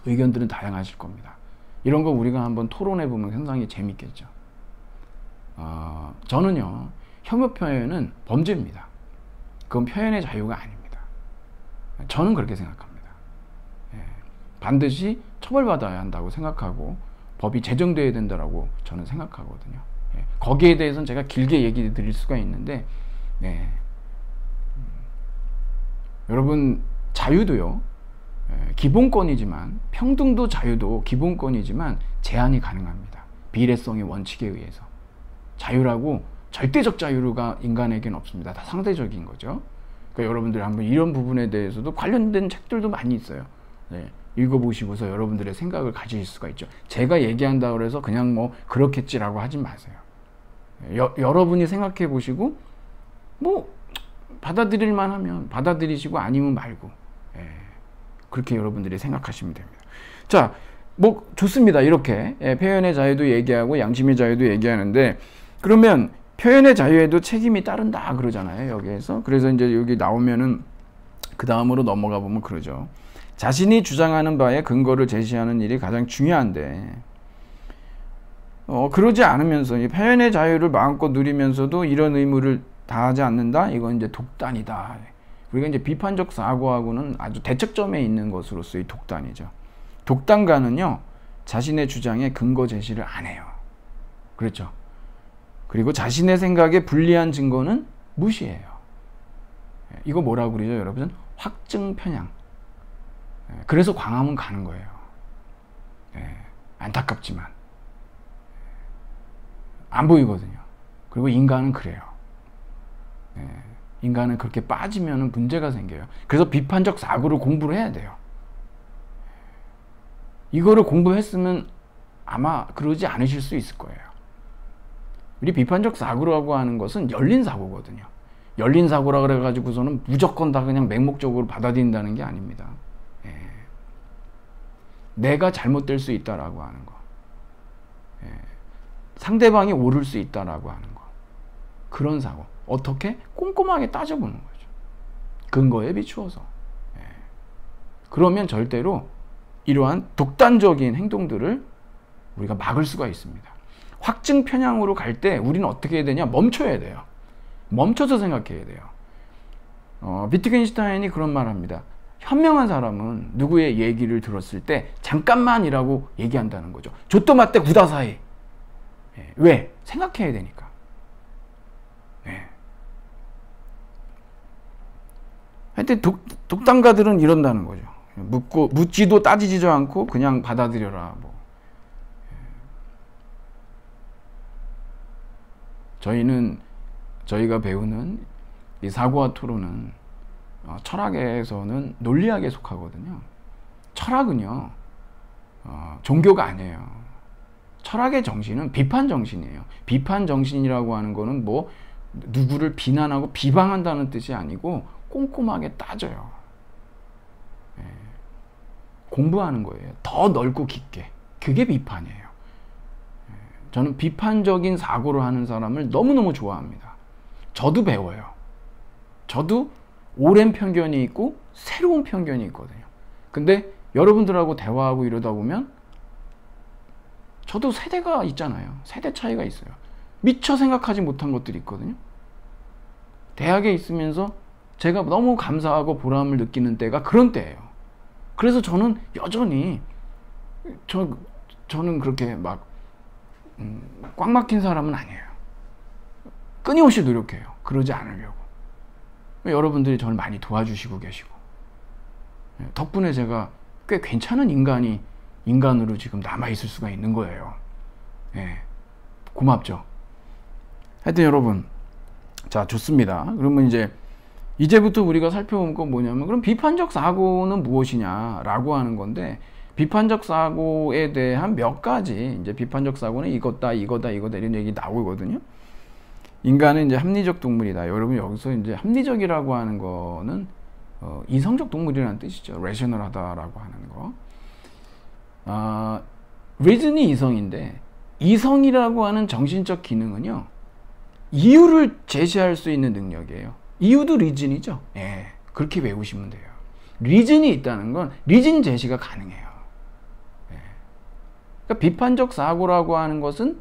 의견들은 다양하실 겁니다. 이런 거 우리가 한번 토론해 보면 상당히 재밌겠죠. 저는요, 혐오 표현은 범죄입니다. 그건 표현의 자유가 아닙니다. 저는 그렇게 생각합니다. 예. 반드시 처벌받아야 한다고 생각하고 법이 제정되어야 된다고 저는 생각하거든요. 예. 거기에 대해서는 제가 길게 얘기 드릴 수가 있는데, 네. 여러분, 자유도요, 기본권이지만, 평등도 자유도 기본권이지만 제한이 가능합니다. 비례성의 원칙에 의해서. 자유라고 절대적 자유가 인간에게는 없습니다. 다 상대적인 거죠. 그러니까 여러분들이 한번 이런 부분에 대해서도 관련된 책들도 많이 있어요. 네, 읽어보시고서 여러분들의 생각을 가지실 수가 있죠. 제가 얘기한다고 해서 그냥 뭐 그렇겠지라고 하지 마세요. 여러분이 생각해 보시고 뭐 받아들일만 하면 받아들이시고 아니면 말고, 그렇게 여러분들이 생각하시면 됩니다. 자, 뭐 좋습니다. 이렇게 표현의 자유도 얘기하고 양심의 자유도 얘기하는데, 그러면 표현의 자유에도 책임이 따른다 그러잖아요, 여기에서. 그래서 이제 여기 나오면은 그 다음으로 넘어가 보면 그러죠. 자신이 주장하는 바에 근거를 제시하는 일이 가장 중요한데, 그러지 않으면서 이 표현의 자유를 마음껏 누리면서도 이런 의무를 다하지 않는다? 이건 이제 독단이다. 우리가 이제 비판적 사고하고는 아주 대척점에 있는 것으로서의 독단이죠. 독단가는요, 자신의 주장에 근거 제시를 안 해요. 그렇죠? 그리고 자신의 생각에 불리한 증거는 무시해요. 이거 뭐라고 그러죠, 여러분? 확증 편향. 그래서 광화문 가는 거예요. 안타깝지만 안 보이거든요. 그리고 인간은 그래요. 예, 인간은 그렇게 빠지면 문제가 생겨요. 그래서 비판적 사고를 공부를 해야 돼요. 이거를 공부했으면 아마 그러지 않으실 수 있을 거예요. 우리 비판적 사고라고 하는 것은 열린 사고거든요. 열린 사고라 그래가지고서는 무조건 다 그냥 맹목적으로 받아들인다는 게 아닙니다. 예. 내가 잘못될 수 있다라고 하는 거. 예. 상대방이 옳을 수 있다라고 하는 거. 그런 사고. 어떻게? 꼼꼼하게 따져보는 거죠. 근거에 비추어서. 예. 그러면 절대로 이러한 독단적인 행동들을 우리가 막을 수가 있습니다. 확증 편향으로 갈 때 우리는 어떻게 해야 되냐? 멈춰야 돼요. 멈춰서 생각해야 돼요. 비트겐슈타인이 그런 말 합니다. 현명한 사람은 누구의 얘기를 들었을 때 잠깐만이라고 얘기한다는 거죠. 조또 맞대 구다사이. 예, 왜? 생각해야 되니까. 예. 하여튼 독단가들은 이런다는 거죠. 묻지도 따지지도 않고 그냥 받아들여라. 뭐. 저희가 배우는 이 사고와 토론은 철학에서는 논리학에 속하거든요. 철학은요, 종교가 아니에요. 철학의 정신은 비판 정신이에요. 비판 정신이라고 하는 거는 뭐 누구를 비난하고 비방한다는 뜻이 아니고 꼼꼼하게 따져요. 예. 공부하는 거예요. 더 넓고 깊게. 그게 비판이에요. 예. 저는 비판적인 사고를 하는 사람을 너무너무 좋아합니다. 저도 배워요. 저도 오랜 편견이 있고 새로운 편견이 있거든요. 근데 여러분들하고 대화하고 이러다 보면 저도 세대가 있잖아요. 세대 차이가 있어요. 미처 생각하지 못한 것들이 있거든요. 대학에 있으면서 제가 너무 감사하고 보람을 느끼는 때가 그런 때예요. 그래서 저는 여전히 저는 그렇게 막 꽉 막힌 사람은 아니에요. 끊임없이 노력해요. 그러지 않으려고. 여러분들이 저를 많이 도와주시고 계시고 덕분에 제가 꽤 괜찮은 인간으로 지금 남아있을 수가 있는 거예요. 예, 고맙죠. 하여튼 여러분, 자, 좋습니다. 그러면 이제부터 우리가 살펴볼 건 뭐냐면, 그럼 비판적 사고는 무엇이냐라고 하는 건데, 비판적 사고에 대한 몇 가지, 이제 비판적 사고는 이거다 이런 얘기 나오거든요. 인간은 이제 합리적 동물이다. 여러분 여기서 이제 합리적이라고 하는 거는 이성적 동물이라는 뜻이죠. 레셔널하다라고 하는 거. reason이 이성인데, 이성이라고 하는 정신적 기능은요, 이유를 제시할 수 있는 능력이에요. 이유도 reason이죠. 예, 그렇게 외우시면 돼요. reason이 있다는 건 reason 제시가 가능해요. 예. 그러니까 비판적 사고라고 하는 것은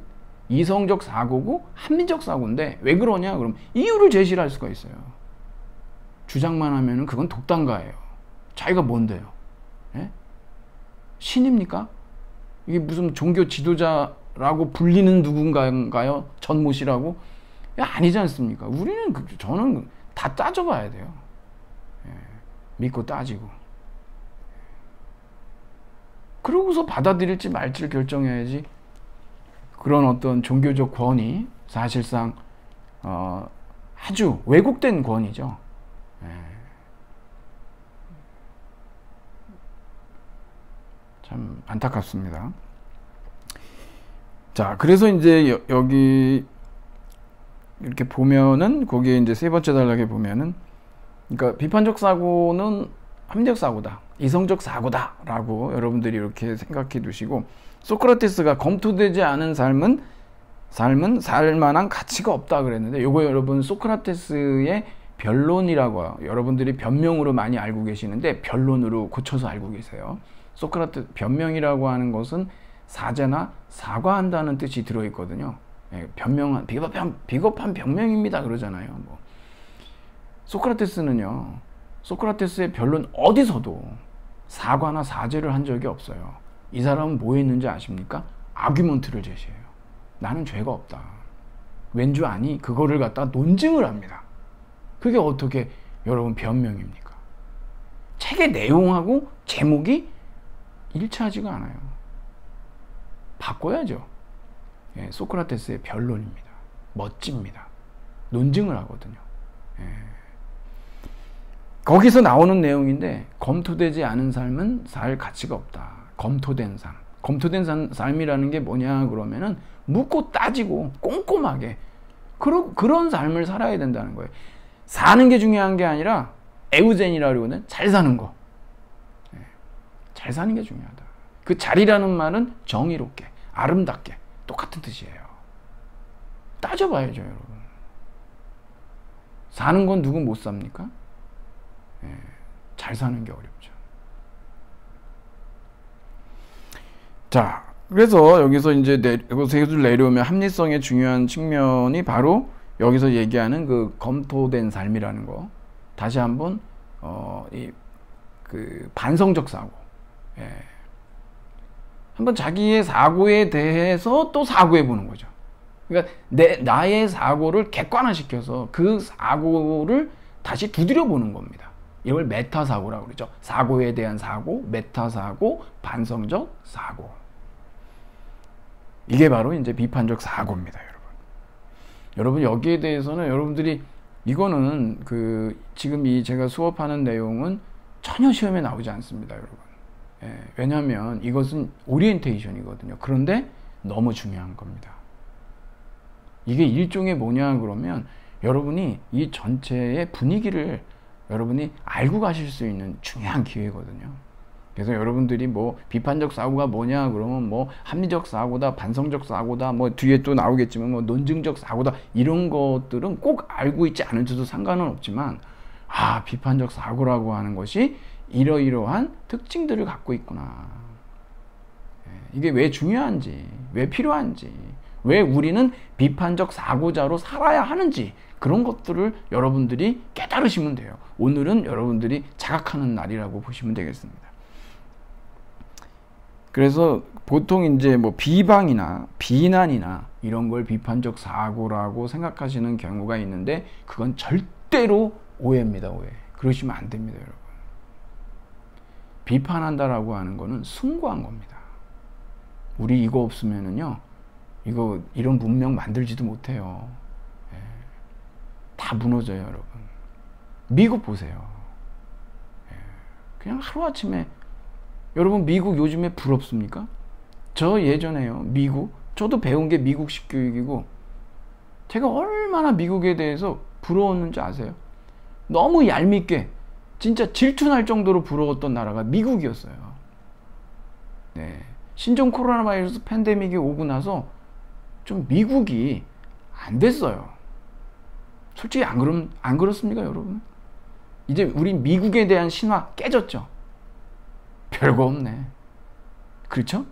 이성적 사고고 합리적 사고인데, 왜 그러냐? 그럼 이유를 제시를 할 수가 있어요. 주장만 하면은 그건 독단가예요. 자기가 뭔데요? 예? 신입니까? 이게 무슨 종교 지도자라고 불리는 누군가인가요? 전모시라고? 아니지 않습니까? 저는 다 따져봐야 돼요. 예, 믿고 따지고. 그러고서 받아들일지 말지를 결정해야지. 그런 어떤 종교적 권위, 사실상 아주 왜곡된 권위죠. 예. 참 안타깝습니다. 자, 그래서 이제 여기 이렇게 보면은, 거기에 이제 세 번째 단락에 보면은, 그러니까 비판적 사고는 합리적 사고다, 이성적 사고다라고 여러분들이 이렇게 생각해 두시고, 소크라테스가 검토되지 않은 삶은 살만한 가치가 없다 그랬는데, 요거 여러분 소크라테스의 변론이라고 여러분들이 변명으로 많이 알고 계시는데, 변론으로 고쳐서 알고 계세요. 소크라테스 변명이라고 하는 것은 사죄나 사과한다는 뜻이 들어있거든요. 예, 비겁한 변명입니다 그러잖아요. 뭐. 소크라테스의 변론 어디서도 사과나 사죄를 한 적이 없어요. 이 사람은 뭐 했는지 아십니까? 아규먼트를 제시해요. 나는 죄가 없다. 왠 줄 아니? 그거를 갖다 논증을 합니다. 그게 어떻게 여러분 변명입니까? 책의 내용하고 제목이 일치하지가 않아요. 바꿔야죠. 예, 소크라테스의 변론입니다. 멋집니다. 논증을 하거든요. 거기서 나오는 내용인데 검토되지 않은 삶은 살 가치가 없다. 검토된 삶. 검토된 삶이라는 게 뭐냐 그러면은 묻고 따지고 꼼꼼하게 그런 삶을 살아야 된다는 거예요. 사는 게 중요한 게 아니라 에우젠이라고 그러거든. 잘 사는 거. 잘 사는 게 중요하다. 그 잘이라는 말은 정의롭게, 아름답게 똑같은 뜻이에요. 따져봐야죠, 여러분. 사는 건 누구 못 삽니까? 잘 사는 게 어렵죠. 자, 그래서 여기서 이제 여기서 내려오면 합리성의 중요한 측면이 바로 여기서 얘기하는 그 검토된 삶이라는 거. 다시 한번 그 반성적 사고. 한번 자기의 사고에 대해서 또 사고해 보는 거죠. 그러니까 나의 사고를 객관화시켜서 그 사고를 다시 두드려 보는 겁니다. 이걸 메타 사고라고 그러죠. 사고에 대한 사고, 메타 사고, 반성적 사고. 이게 바로 이제 비판적 사고입니다, 여러분. 여러분 여기에 대해서는 여러분들이 이거는 지금 제가 수업하는 내용은 전혀 시험에 나오지 않습니다, 여러분. 왜냐하면 이것은 오리엔테이션이거든요. 그런데 너무 중요한 겁니다. 이게 일종의 뭐냐 그러면 여러분이 이 전체의 분위기를 여러분이 알고 가실 수 있는 중요한 기회거든요. 그래서 여러분들이 뭐 비판적 사고가 뭐냐 그러면 뭐 합리적 사고다, 반성적 사고다, 뭐 뒤에 또 나오겠지만 뭐 논증적 사고다, 이런 것들은 꼭 알고 있지 않으셔도 상관은 없지만, 비판적 사고라고 하는 것이 이러이러한 특징들을 갖고 있구나. 이게 왜 중요한지, 왜 필요한지, 왜 우리는 비판적 사고자로 살아야 하는지, 그런 것들을 여러분들이 깨달으시면 돼요. 오늘은 여러분들이 자각하는 날이라고 보시면 되겠습니다. 그래서 보통 이제 뭐 비방이나 비난이나 이런 걸 비판적 사고라고 생각하시는 경우가 있는데, 그건 절대로 오해입니다, 오해. 그러시면 안 됩니다, 여러분. 비판한다라고 하는 거는 숭고한 겁니다. 우리 이거 없으면은요, 이런 문명 만들지도 못해요. 다 무너져요, 여러분. 미국 보세요. 그냥 하루아침에, 여러분 미국 요즘에 부럽습니까? 저 예전에요, 저도 배운 게 미국식 교육이고, 제가 얼마나 미국에 대해서 부러웠는지 아세요? 너무 얄밉게 진짜 질투날 정도로 부러웠던 나라가 미국이었어요. 신종 코로나 바이러스 팬데믹이 오고 나서 좀 미국이 안 됐어요. 솔직히 안 그렇습니까, 여러분? 이제 우리 미국에 대한 신화 깨졌죠? 별거 없네. 그렇죠?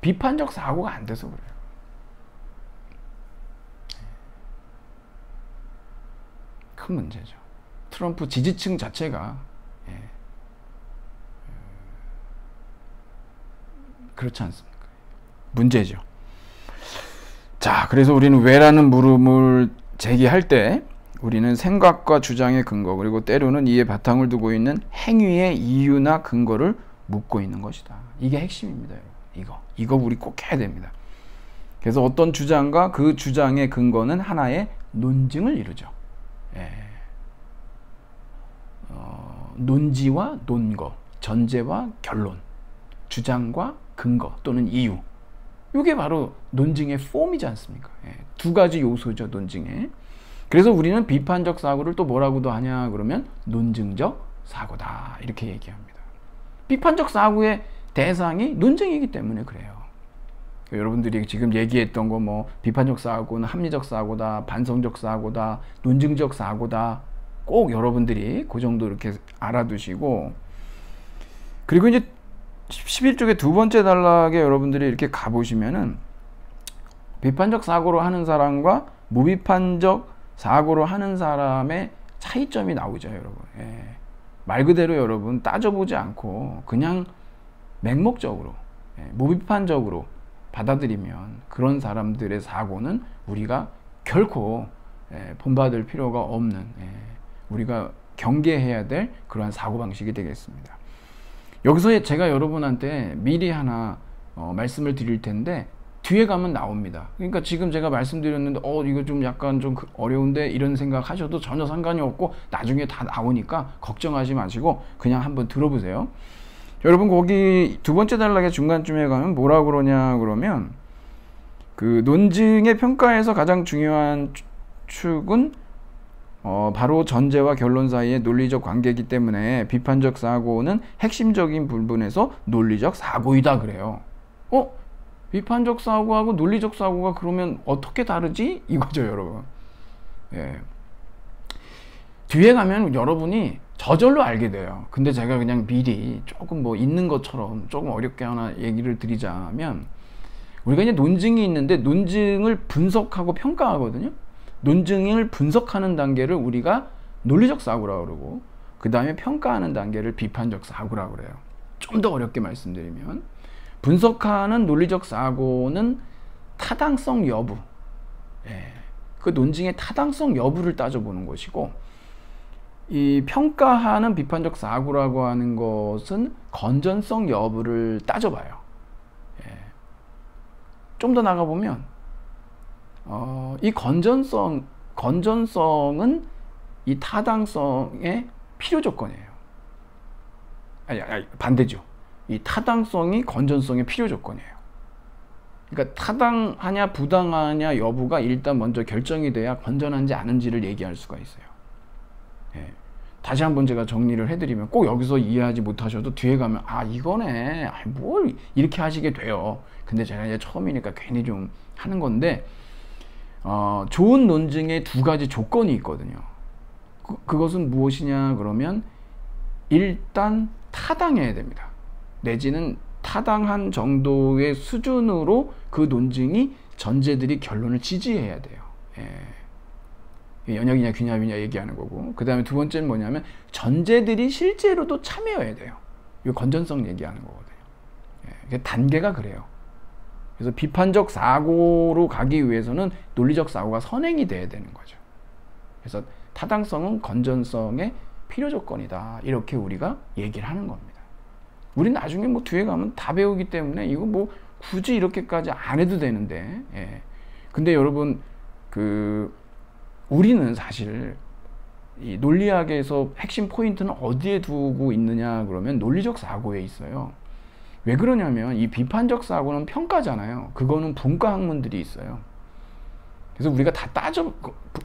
비판적 사고가 안 돼서 그래요. 큰 문제죠. 트럼프 지지층 자체가 그렇지 않습니까? 문제죠. 자, 그래서 우리는 왜라는 물음을 제기할 때 우리는 생각과 주장의 근거, 그리고 때로는 이에 바탕을 두고 있는 행위의 이유나 근거를 묻고 있는 것이다. 이게 핵심입니다, 여러분. 이거 우리 꼭 해야 됩니다. 그래서 어떤 주장과 그 주장의 근거는 하나의 논증을 이루죠. 논지와 논거, 전제와 결론, 주장과 근거 또는 이유. 이게 바로 논증의 폼이지 않습니까? 두 가지 요소죠, 논증에. 그래서 우리는 비판적 사고를 또 뭐라고도 하냐 그러면 논증적 사고다, 이렇게 얘기합니다. 비판적 사고의 대상이 논증이기 때문에 그래요. 여러분들이 지금 얘기했던 거 뭐 비판적 사고는 합리적 사고다, 반성적 사고다, 논증적 사고다, 꼭 여러분들이 그 정도 이렇게 알아두시고, 그리고 이제 11쪽의 두 번째 단락에 여러분들이 이렇게 가보시면은 비판적 사고로 하는 사람과 무비판적 사고로 하는 사람의 차이점이 나오죠, 여러분. 말 그대로 여러분 따져보지 않고 그냥 맹목적으로, 무비판적으로 받아들이면 그런 사람들의 사고는 우리가 결코 본받을 필요가 없는, 우리가 경계해야 될 그러한 사고방식이 되겠습니다. 여기서 제가 여러분한테 미리 하나 말씀을 드릴 텐데, 뒤에 가면 나옵니다. 그러니까 지금 제가 말씀드렸는데 이거 좀 약간 좀 어려운데 이런 생각 하셔도 전혀 상관이 없고 나중에 다 나오니까 걱정하지 마시고 그냥 한번 들어보세요. 여러분 거기 두 번째 단락의 중간쯤에 가면 뭐라 그러냐 그러면 그 논증의 평가에서 가장 중요한 축은 바로 전제와 결론 사이의 논리적 관계이기 때문에 비판적 사고는 핵심적인 부분에서 논리적 사고이다 그래요. 비판적 사고하고 논리적 사고가 그러면 어떻게 다르지? 이거죠, 여러분. 예. 뒤에 가면 여러분이 저절로 알게 돼요. 근데 제가 그냥 미리 조금 뭐 있는 것처럼 조금 어렵게 하나 얘기를 드리자면, 우리가 이제 논증이 있는데 논증을 분석하고 평가하거든요. 논증을 분석하는 단계를 우리가 논리적 사고라고 그러고, 그 다음에 평가하는 단계를 비판적 사고라고 그래요. 좀 더 어렵게 말씀드리면, 분석하는 논리적 사고는 타당성 여부, 그 논증의 타당성 여부를 따져보는 것이고, 이 평가하는 비판적 사고라고 하는 것은 건전성 여부를 따져봐요. 좀 더 나가보면 이 건전성은 이 타당성의 필요 조건이에요. 아니, 반대죠. 이 타당성이 건전성의 필요 조건이에요. 그러니까 타당하냐 부당하냐 여부가 일단 먼저 결정이 돼야 건전한지 아닌지를 얘기할 수가 있어요. 다시 한번 제가 정리를 해드리면, 꼭 여기서 이해하지 못하셔도 뒤에 가면 이거네, 뭘 이렇게 하시게 돼요. 근데 제가 이제 처음이니까 괜히 좀 하는 건데, 좋은 논증에 두 가지 조건이 있거든요. 그것은 무엇이냐 그러면, 일단 타당해야 됩니다. 내지는 타당한 정도의 수준으로 그 논증이 전제들이 결론을 지지해야 돼요. 연역이냐 귀납이냐 얘기하는 거고, 그 다음에 두 번째는 뭐냐면 전제들이 실제로도 참여해야 돼요. 이 건전성 얘기하는 거거든요. 단계가 그래요. 그래서 비판적 사고로 가기 위해서는 논리적 사고가 선행이 돼야 되는 거죠. 그래서 타당성은 건전성의 필요 조건이다, 이렇게 우리가 얘기를 하는 겁니다. 우리 나중에 뭐 뒤에 가면 다 배우기 때문에 이거 뭐 굳이 이렇게까지 안 해도 되는데, 근데 여러분 우리는 사실 이 논리학에서 핵심 포인트는 어디에 두고 있느냐 그러면 논리적 사고에 있어요. 왜 그러냐면 이 비판적 사고는 평가잖아요. 그거는 분과 학문들이 있어요. 그래서 우리가 다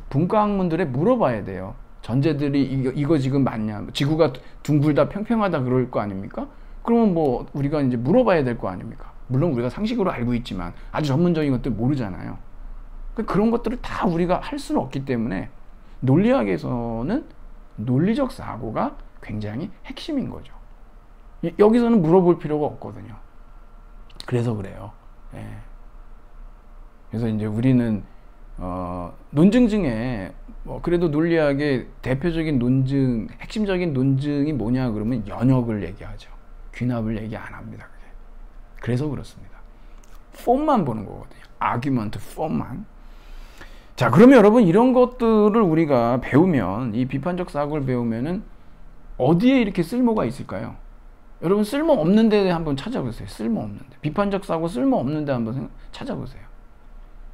분과 학문들에 물어봐야 돼요. 전제들이 이거 지금 맞냐, 지구가 둥글다 평평하다 그럴 거 아닙니까? 그러면 뭐 우리가 이제 물어봐야 될 거 아닙니까? 물론 우리가 상식으로 알고 있지만 아주 전문적인 것들 모르잖아요. 그런 것들을 다 우리가 할 수는 없기 때문에 논리학에서는 논리적 사고가 굉장히 핵심인 거죠. 여기서는 물어볼 필요가 없거든요. 그래서 그래요. 그래서 이제 우리는 논증 중에 그래도 논리학의 대표적인 논증, 핵심적인 논증이 뭐냐 그러면 연역을 얘기하죠. 귀납을 얘기 안 합니다. 그래서 그렇습니다. 폼만 보는 거거든요. 아규먼트 폼만. 자, 그러면 여러분 이런 것들을 우리가 배우면, 이 비판적 사고를 배우면은 어디에 이렇게 쓸모가 있을까요? 여러분 쓸모없는 데 한번 찾아보세요. 쓸모없는데. 비판적 사고 쓸모없는 데 한번 찾아보세요.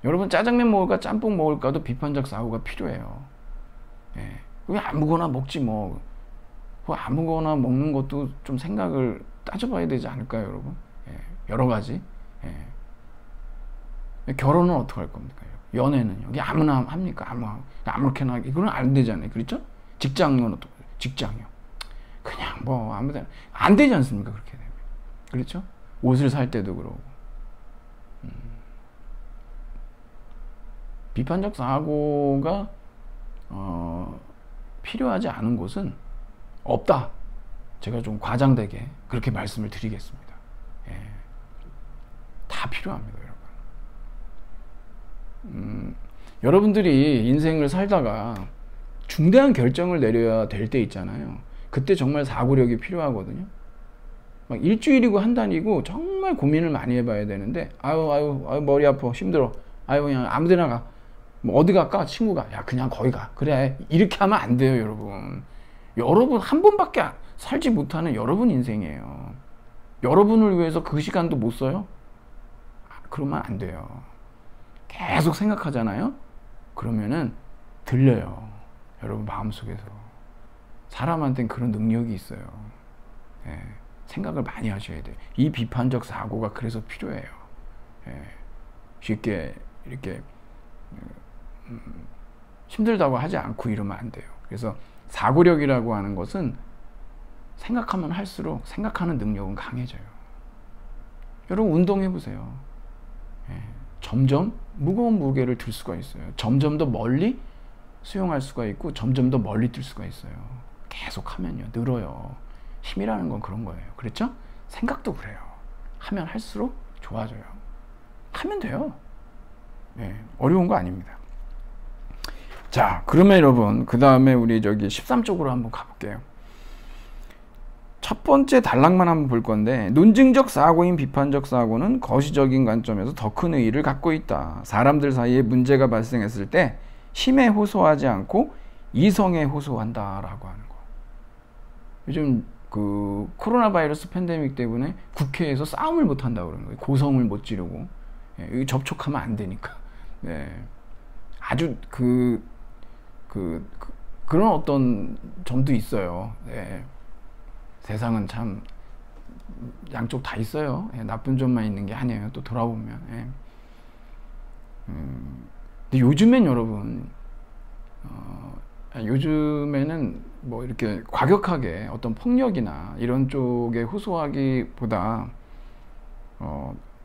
여러분 짜장면 먹을까 짬뽕 먹을까도 비판적 사고가 필요해요. 왜 아무거나 먹지 뭐. 아무거나 먹는 것도 좀 생각을 따져봐야 되지 않을까요, 여러분? 여러 가지. 결혼은 어떻게 할 겁니까? 연애는 여기 아무나 합니까? 아무렇게나 이거는 안 되잖아요, 그렇죠? 직장은 어떻게? 직장이요. 그냥 뭐 아무데나 안 되지 않습니까? 그렇게 되면, 그렇죠? 옷을 살 때도 그러고. 비판적 사고가 필요하지 않은 곳은 없다. 제가 좀 과장되게 그렇게 말씀을 드리겠습니다. 다 필요합니다, 여러분. 여러분들이 인생을 살다가 중대한 결정을 내려야 될 때 있잖아요. 그때 정말 사고력이 필요하거든요. 막 일주일이고 한 달이고 정말 고민을 많이 해봐야 되는데, 아유 머리 아파, 힘들어, 그냥 아무데나 가, 뭐 어디 갈까? 친구가, 야 그냥 거기 가, 그래, 이렇게 하면 안 돼요. 여러분 한 번밖에 살지 못하는 여러분 인생이에요. 여러분을 위해서 그 시간도 못 써요? 그러면 안 돼요. 계속 생각하잖아요. 그러면은 들려요. 여러분 마음속에서. 사람한테는 그런 능력이 있어요. 예, 생각을 많이 하셔야 돼요. 이 비판적 사고가 그래서 필요해요. 예, 쉽게 이렇게 힘들다고 하지 않고 이러면 안 돼요. 그래서 사고력이라고 하는 것은 생각하면 할수록 생각하는 능력은 강해져요. 여러분 운동해 보세요. 예, 점점 무거운 무게를 들 수가 있어요. 점점 더 멀리 수용할 수가 있고 점점 더 멀리 뛸 수가 있어요. 계속 하면요 늘어요. 힘이라는 건 그런 거예요. 그렇죠? 생각도 그래요. 하면 할수록 좋아져요. 하면 돼요. 예, 어려운 거 아닙니다. 자, 그러면 여러분 그 다음에 우리 저기 13쪽으로 한번 가볼게요. 첫 번째 단락만 한번 볼 건데, 논증적 사고인 비판적 사고는 거시적인 관점에서 더 큰 의의를 갖고 있다. 사람들 사이에 문제가 발생했을 때 힘에 호소하지 않고 이성에 호소한다라고 하는 거. 요즘 그 코로나 바이러스 팬데믹 때문에 국회에서 싸움을 못 한다고 그러는 거예요. 고성을 못 지르고. 예, 접촉하면 안 되니까. 예, 아주 그런 어떤 점도 있어요. 예, 세상은 참 양쪽 다 있어요. 예, 나쁜 점만 있는 게 아니에요. 또 돌아보면. 예. 근데 요즘엔 여러분, 요즘에는 뭐 이렇게 과격하게 어떤 폭력이나 이런 쪽에 호소하기보다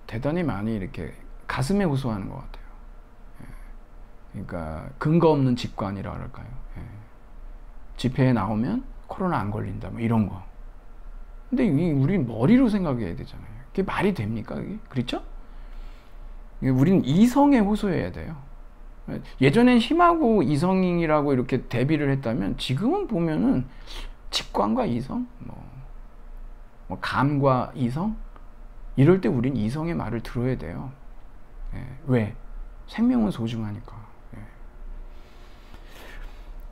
대단히 많이 이렇게 가슴에 호소하는 것 같아요. 예. 그러니까 근거 없는 직관이라 그럴까요? 예. 집회에 나오면 코로나 안 걸린다, 뭐 이런 거. 근데 우리 머리로 생각해야 되잖아요. 그게 말이 됩니까? 그게? 그렇죠? 우리는 이성에 호소해야 돼요. 예전엔 힘하고 이성이라고 이렇게 대비를 했다면 지금은 보면은 직관과 이성, 뭐 감과 이성, 이럴 때 우린 이성의 말을 들어야 돼요. 예. 왜? 생명은 소중하니까. 예.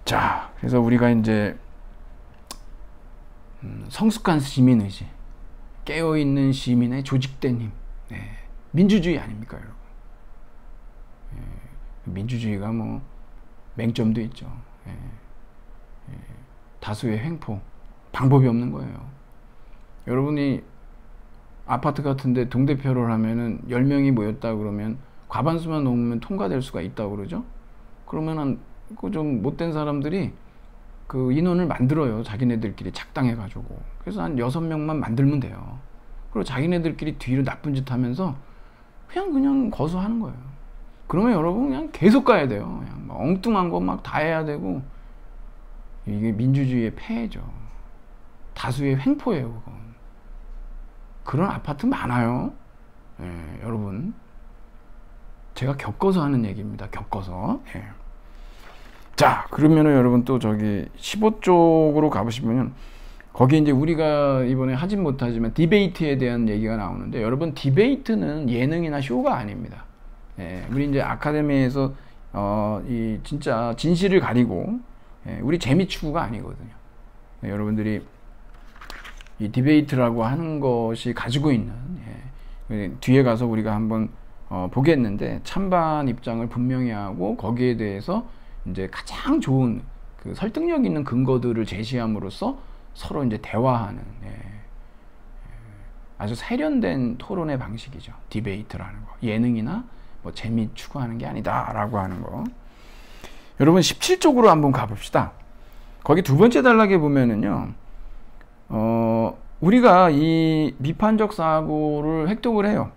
자, 그래서 우리가 이제 성숙한 시민의지, 깨어있는 시민의 조직된 힘, 예. 민주주의 아닙니까, 여러분? 예. 민주주의가 뭐 맹점도 있죠. 예. 예. 다수의 횡포, 방법이 없는 거예요. 여러분이 아파트 같은데 동대표를 하면은 10명이 모였다 그러면 과반수만 넘으면 통과될 수가 있다고 그러죠. 그러면은 그 좀 못된 사람들이 그 인원을 만들어요. 자기네들끼리 작당해가지고. 그래서 한 6명만 만들면 돼요. 그리고 자기네들끼리 뒤로 나쁜 짓 하면서 그냥 거수하는 거예요. 그러면 여러분 그냥 계속 가야 돼요. 그냥 막 엉뚱한 거 막 다 해야 되고. 이게 민주주의의 폐해죠. 다수의 횡포예요, 그건. 그런 아파트 많아요. 예, 여러분. 제가 겪어서 하는 얘기입니다. 겪어서. 예. 자, 그러면은 여러분 또 저기 15쪽으로 가보시면은 거기 이제 우리가 이번에 하진 못하지만 디베이트에 대한 얘기가 나오는데, 여러분 디베이트는 예능이나 쇼가 아닙니다. 예, 우리 이제 아카데미에서 이 진짜 진실을 가리고, 예, 우리 재미 추구가 아니거든요. 예, 여러분들이 이 디베이트라고 하는 것이 가지고 있는, 예, 뒤에 가서 우리가 한번 보겠는데, 찬반 입장을 분명히 하고 거기에 대해서 이제 가장 좋은 그 설득력 있는 근거들을 제시함으로써 서로 이제 대화하는, 예, 아주 세련된 토론의 방식이죠. 디베이트라는 거. 예능이나 뭐 재미 추구하는 게 아니다라고 하는 거. 여러분 17쪽으로 한번 가봅시다. 거기 두 번째 단락에 보면은요, 우리가 이 비판적 사고를 획득을 해요.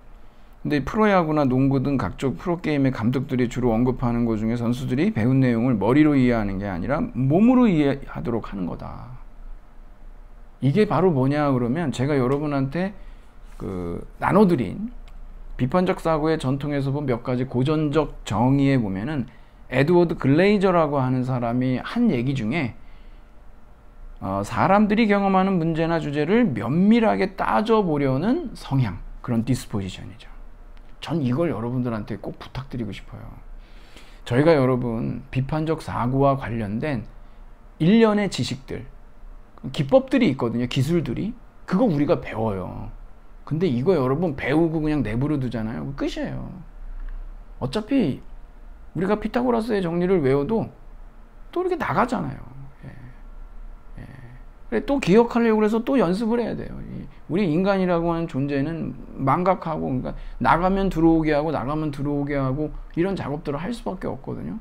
근데 프로야구나 농구 등 각종 프로게임의 감독들이 주로 언급하는 것 중에 선수들이 배운 내용을 머리로 이해하는 게 아니라 몸으로 이해하도록 하는 거다. 이게 바로 뭐냐 그러면, 제가 여러분한테 나눠드린 비판적 사고의 전통에서 본 몇 가지 고전적 정의에 보면은 에드워드 글레이저라고 하는 사람이 한 얘기 중에 사람들이 경험하는 문제나 주제를 면밀하게 따져보려는 성향, 그런 디스포지션이죠. 전 이걸 여러분들한테 꼭 부탁드리고 싶어요. 저희가 여러분 비판적 사고와 관련된 일련의 지식들, 기법들이 있거든요. 기술들이. 그거 우리가 배워요. 근데 이거 여러분 배우고 그냥 내버려 두잖아요. 끝이에요. 어차피 우리가 피타고라스의 정리를 외워도 또 이렇게 나가잖아요. 그래, 또 기억하려고 해서 또 연습을 해야 돼요. 우리 인간이라고 하는 존재는 망각하고, 그러니까 나가면 들어오게 하고 나가면 들어오게 하고 이런 작업들을 할 수밖에 없거든요.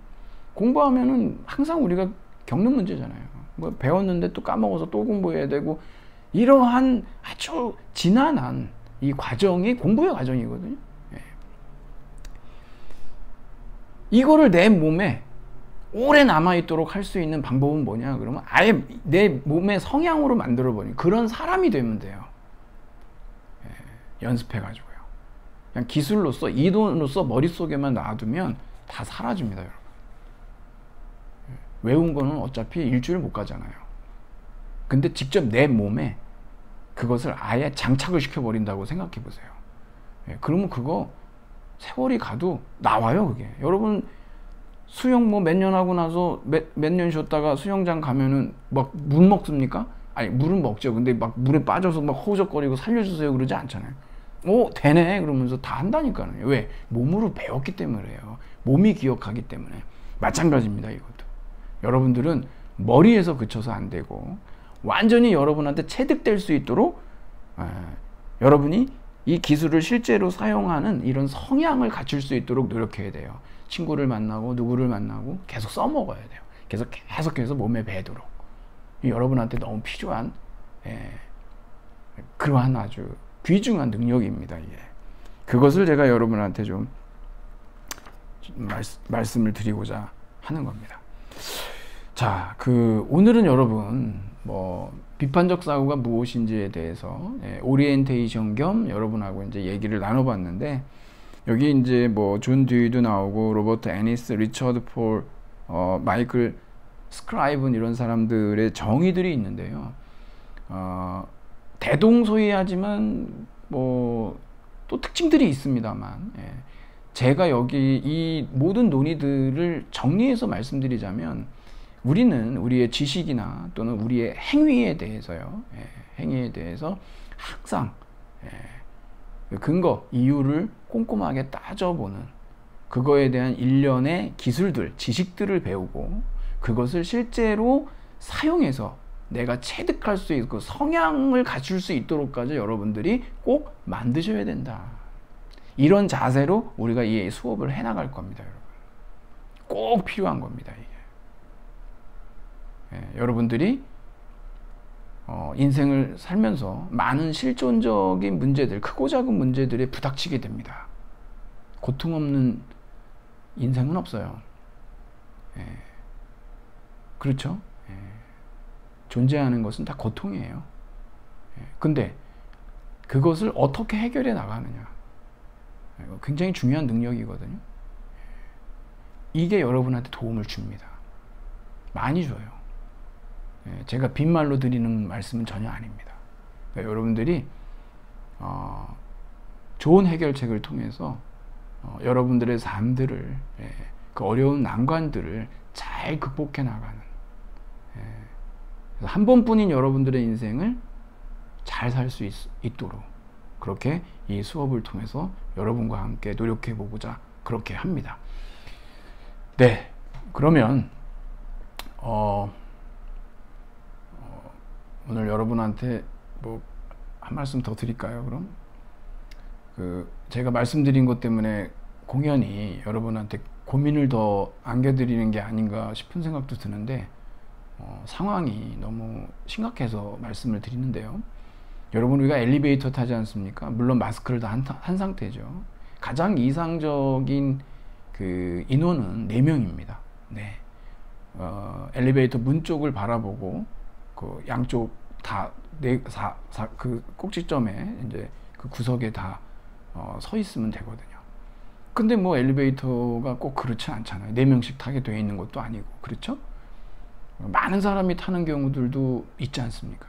공부하면은 항상 우리가 겪는 문제잖아요. 뭐 배웠는데 또 까먹어서 또 공부해야 되고, 이러한 아주 지난한 이 과정이 공부의 과정이거든요. 이거를 내 몸에 오래 남아있도록 할 수 있는 방법은 뭐냐 그러면 아예 내 몸의 성향으로 만들어버리는 그런 사람이 되면 돼요. 연습해가지고요. 그냥 기술로서 이론으로서 머릿속에만 놔두면 다 사라집니다, 여러분. 외운 거는 어차피 일주일 못 가잖아요. 근데 직접 내 몸에 그것을 아예 장착을 시켜버린다고 생각해 보세요. 그러면 그거 세월이 가도 나와요, 그게. 여러분 수영 뭐 몇 년 하고 나서 몇 년 쉬었다가 수영장 가면은 막 물 먹습니까? 아니, 물은 먹죠. 근데 막 물에 빠져서 막 허우적거리고 살려주세요 그러지 않잖아요. 오, 되네 그러면서 다 한다니까요. 왜? 몸으로 배웠기 때문에요. 몸이 기억하기 때문에. 마찬가지입니다, 이것도. 여러분들은 머리에서 그쳐서 안 되고 완전히 여러분한테 체득될 수 있도록 여러분이 이 기술을 실제로 사용하는 이런 성향을 갖출 수 있도록 노력해야 돼요. 친구를 만나고 누구를 만나고 계속 써먹어야 돼요. 계속해서 몸에 배도록. 여러분한테 너무 필요한 그러한 아주 귀중한 능력입니다. 이게. 그것을 제가 여러분한테 좀 말씀을 드리고자 하는 겁니다. 자, 오늘은 여러분 뭐 비판적 사고가 무엇인지에 대해서 오리엔테이션 겸 여러분하고 이제 얘기를 나눠봤는데, 여기 이제 뭐 존 듀이도 나오고 로버트 애니스, 리처드 폴, 마이클 스크라이븐 이런 사람들의 정의들이 있는데요. 대동소이하지만 뭐 또 특징들이 있습니다만, 제가 여기 이 모든 논의들을 정리해서 말씀드리자면, 우리는 우리의 지식이나 또는 우리의 행위에 대해서요, 행위에 대해서 항상 근거, 이유를 꼼꼼하게 따져보는, 그거에 대한 일련의 기술들, 지식들을 배우고 그것을 실제로 사용해서 내가 체득할 수 있고 성향을 갖출 수 있도록까지 여러분들이 꼭 만드셔야 된다. 이런 자세로 우리가 이 수업을 해나갈 겁니다, 여러분. 꼭 필요한 겁니다, 이게. 여러분들이 인생을 살면서 많은 실존적인 문제들, 크고 작은 문제들에 부닥치게 됩니다. 고통 없는 인생은 없어요. 그렇죠? 존재하는 것은 다 고통이에요. 근데 그것을 어떻게 해결해 나가느냐, 굉장히 중요한 능력이거든요. 이게 여러분한테 도움을 줍니다. 많이 줘요. 제가 빈말로 드리는 말씀은 전혀 아닙니다. 그러니까 여러분들이 좋은 해결책을 통해서 여러분들의 삶들을, 그 어려운 난관들을 잘 극복해 나가는, 한 번뿐인 여러분들의 인생을 잘 살 수 있도록 그렇게 이 수업을 통해서 여러분과 함께 노력해 보고자 그렇게 합니다. 네, 그러면 오늘 여러분한테 뭐 한 말씀 더 드릴까요? 그럼 제가 말씀드린 것 때문에 공연히 여러분한테 고민을 더 안겨드리는 게 아닌가 싶은 생각도 드는데, 상황이 너무 심각해서 말씀을 드리는데요. 여러분, 우리가 엘리베이터 타지 않습니까? 물론 마스크를 다 한 상태죠. 가장 이상적인 그 인원은 4명입니다. 네. 엘리베이터 문 쪽을 바라보고 그 양쪽 다 그 꼭지점에 이제 그 구석에 다 서 있으면 되거든요. 근데 뭐 엘리베이터가 꼭 그렇지 않잖아요. 4명씩 타게 되어 있는 것도 아니고, 그렇죠? 많은 사람이 타는 경우들도 있지 않습니까?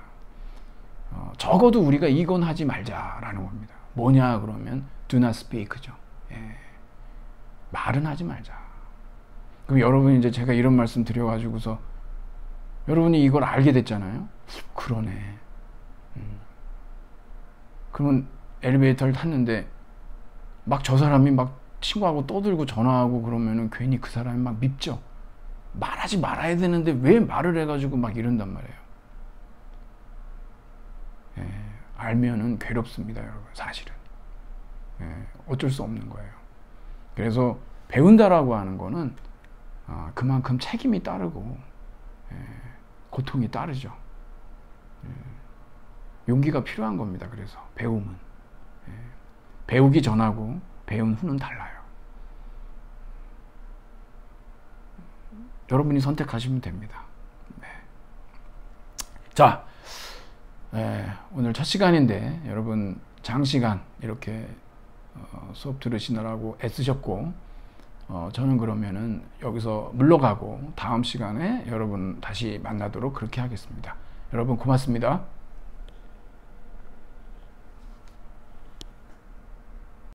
적어도 우리가 이건 하지 말자라는 겁니다. 뭐냐 그러면 do not speak죠. 말은 하지 말자. 그럼 여러분이 이제 제가 이런 말씀 드려가지고서 여러분이 이걸 알게 됐잖아요. 그러네. 그러면 엘리베이터를 탔는데 막 저 사람이 막 친구하고 떠들고 전화하고 그러면은 괜히 그 사람이 막 밉죠. 말하지 말아야 되는데 왜 말을 해가지고 막 이런단 말이에요. 예, 알면은 괴롭습니다, 여러분. 사실은. 예, 어쩔 수 없는 거예요. 그래서 배운다라고 하는 거는 그만큼 책임이 따르고 고통이 따르죠. 용기가 필요한 겁니다. 그래서 배움은 배우기 전하고 배운 후는 달라요. 여러분이 선택하시면 됩니다. 네. 자, 오늘 첫 시간인데 여러분 장시간 이렇게 수업 들으시느라고 애쓰셨고 저는 그러면은 여기서 물러가고 다음 시간에 여러분 다시 만나도록 그렇게 하겠습니다. 여러분 고맙습니다.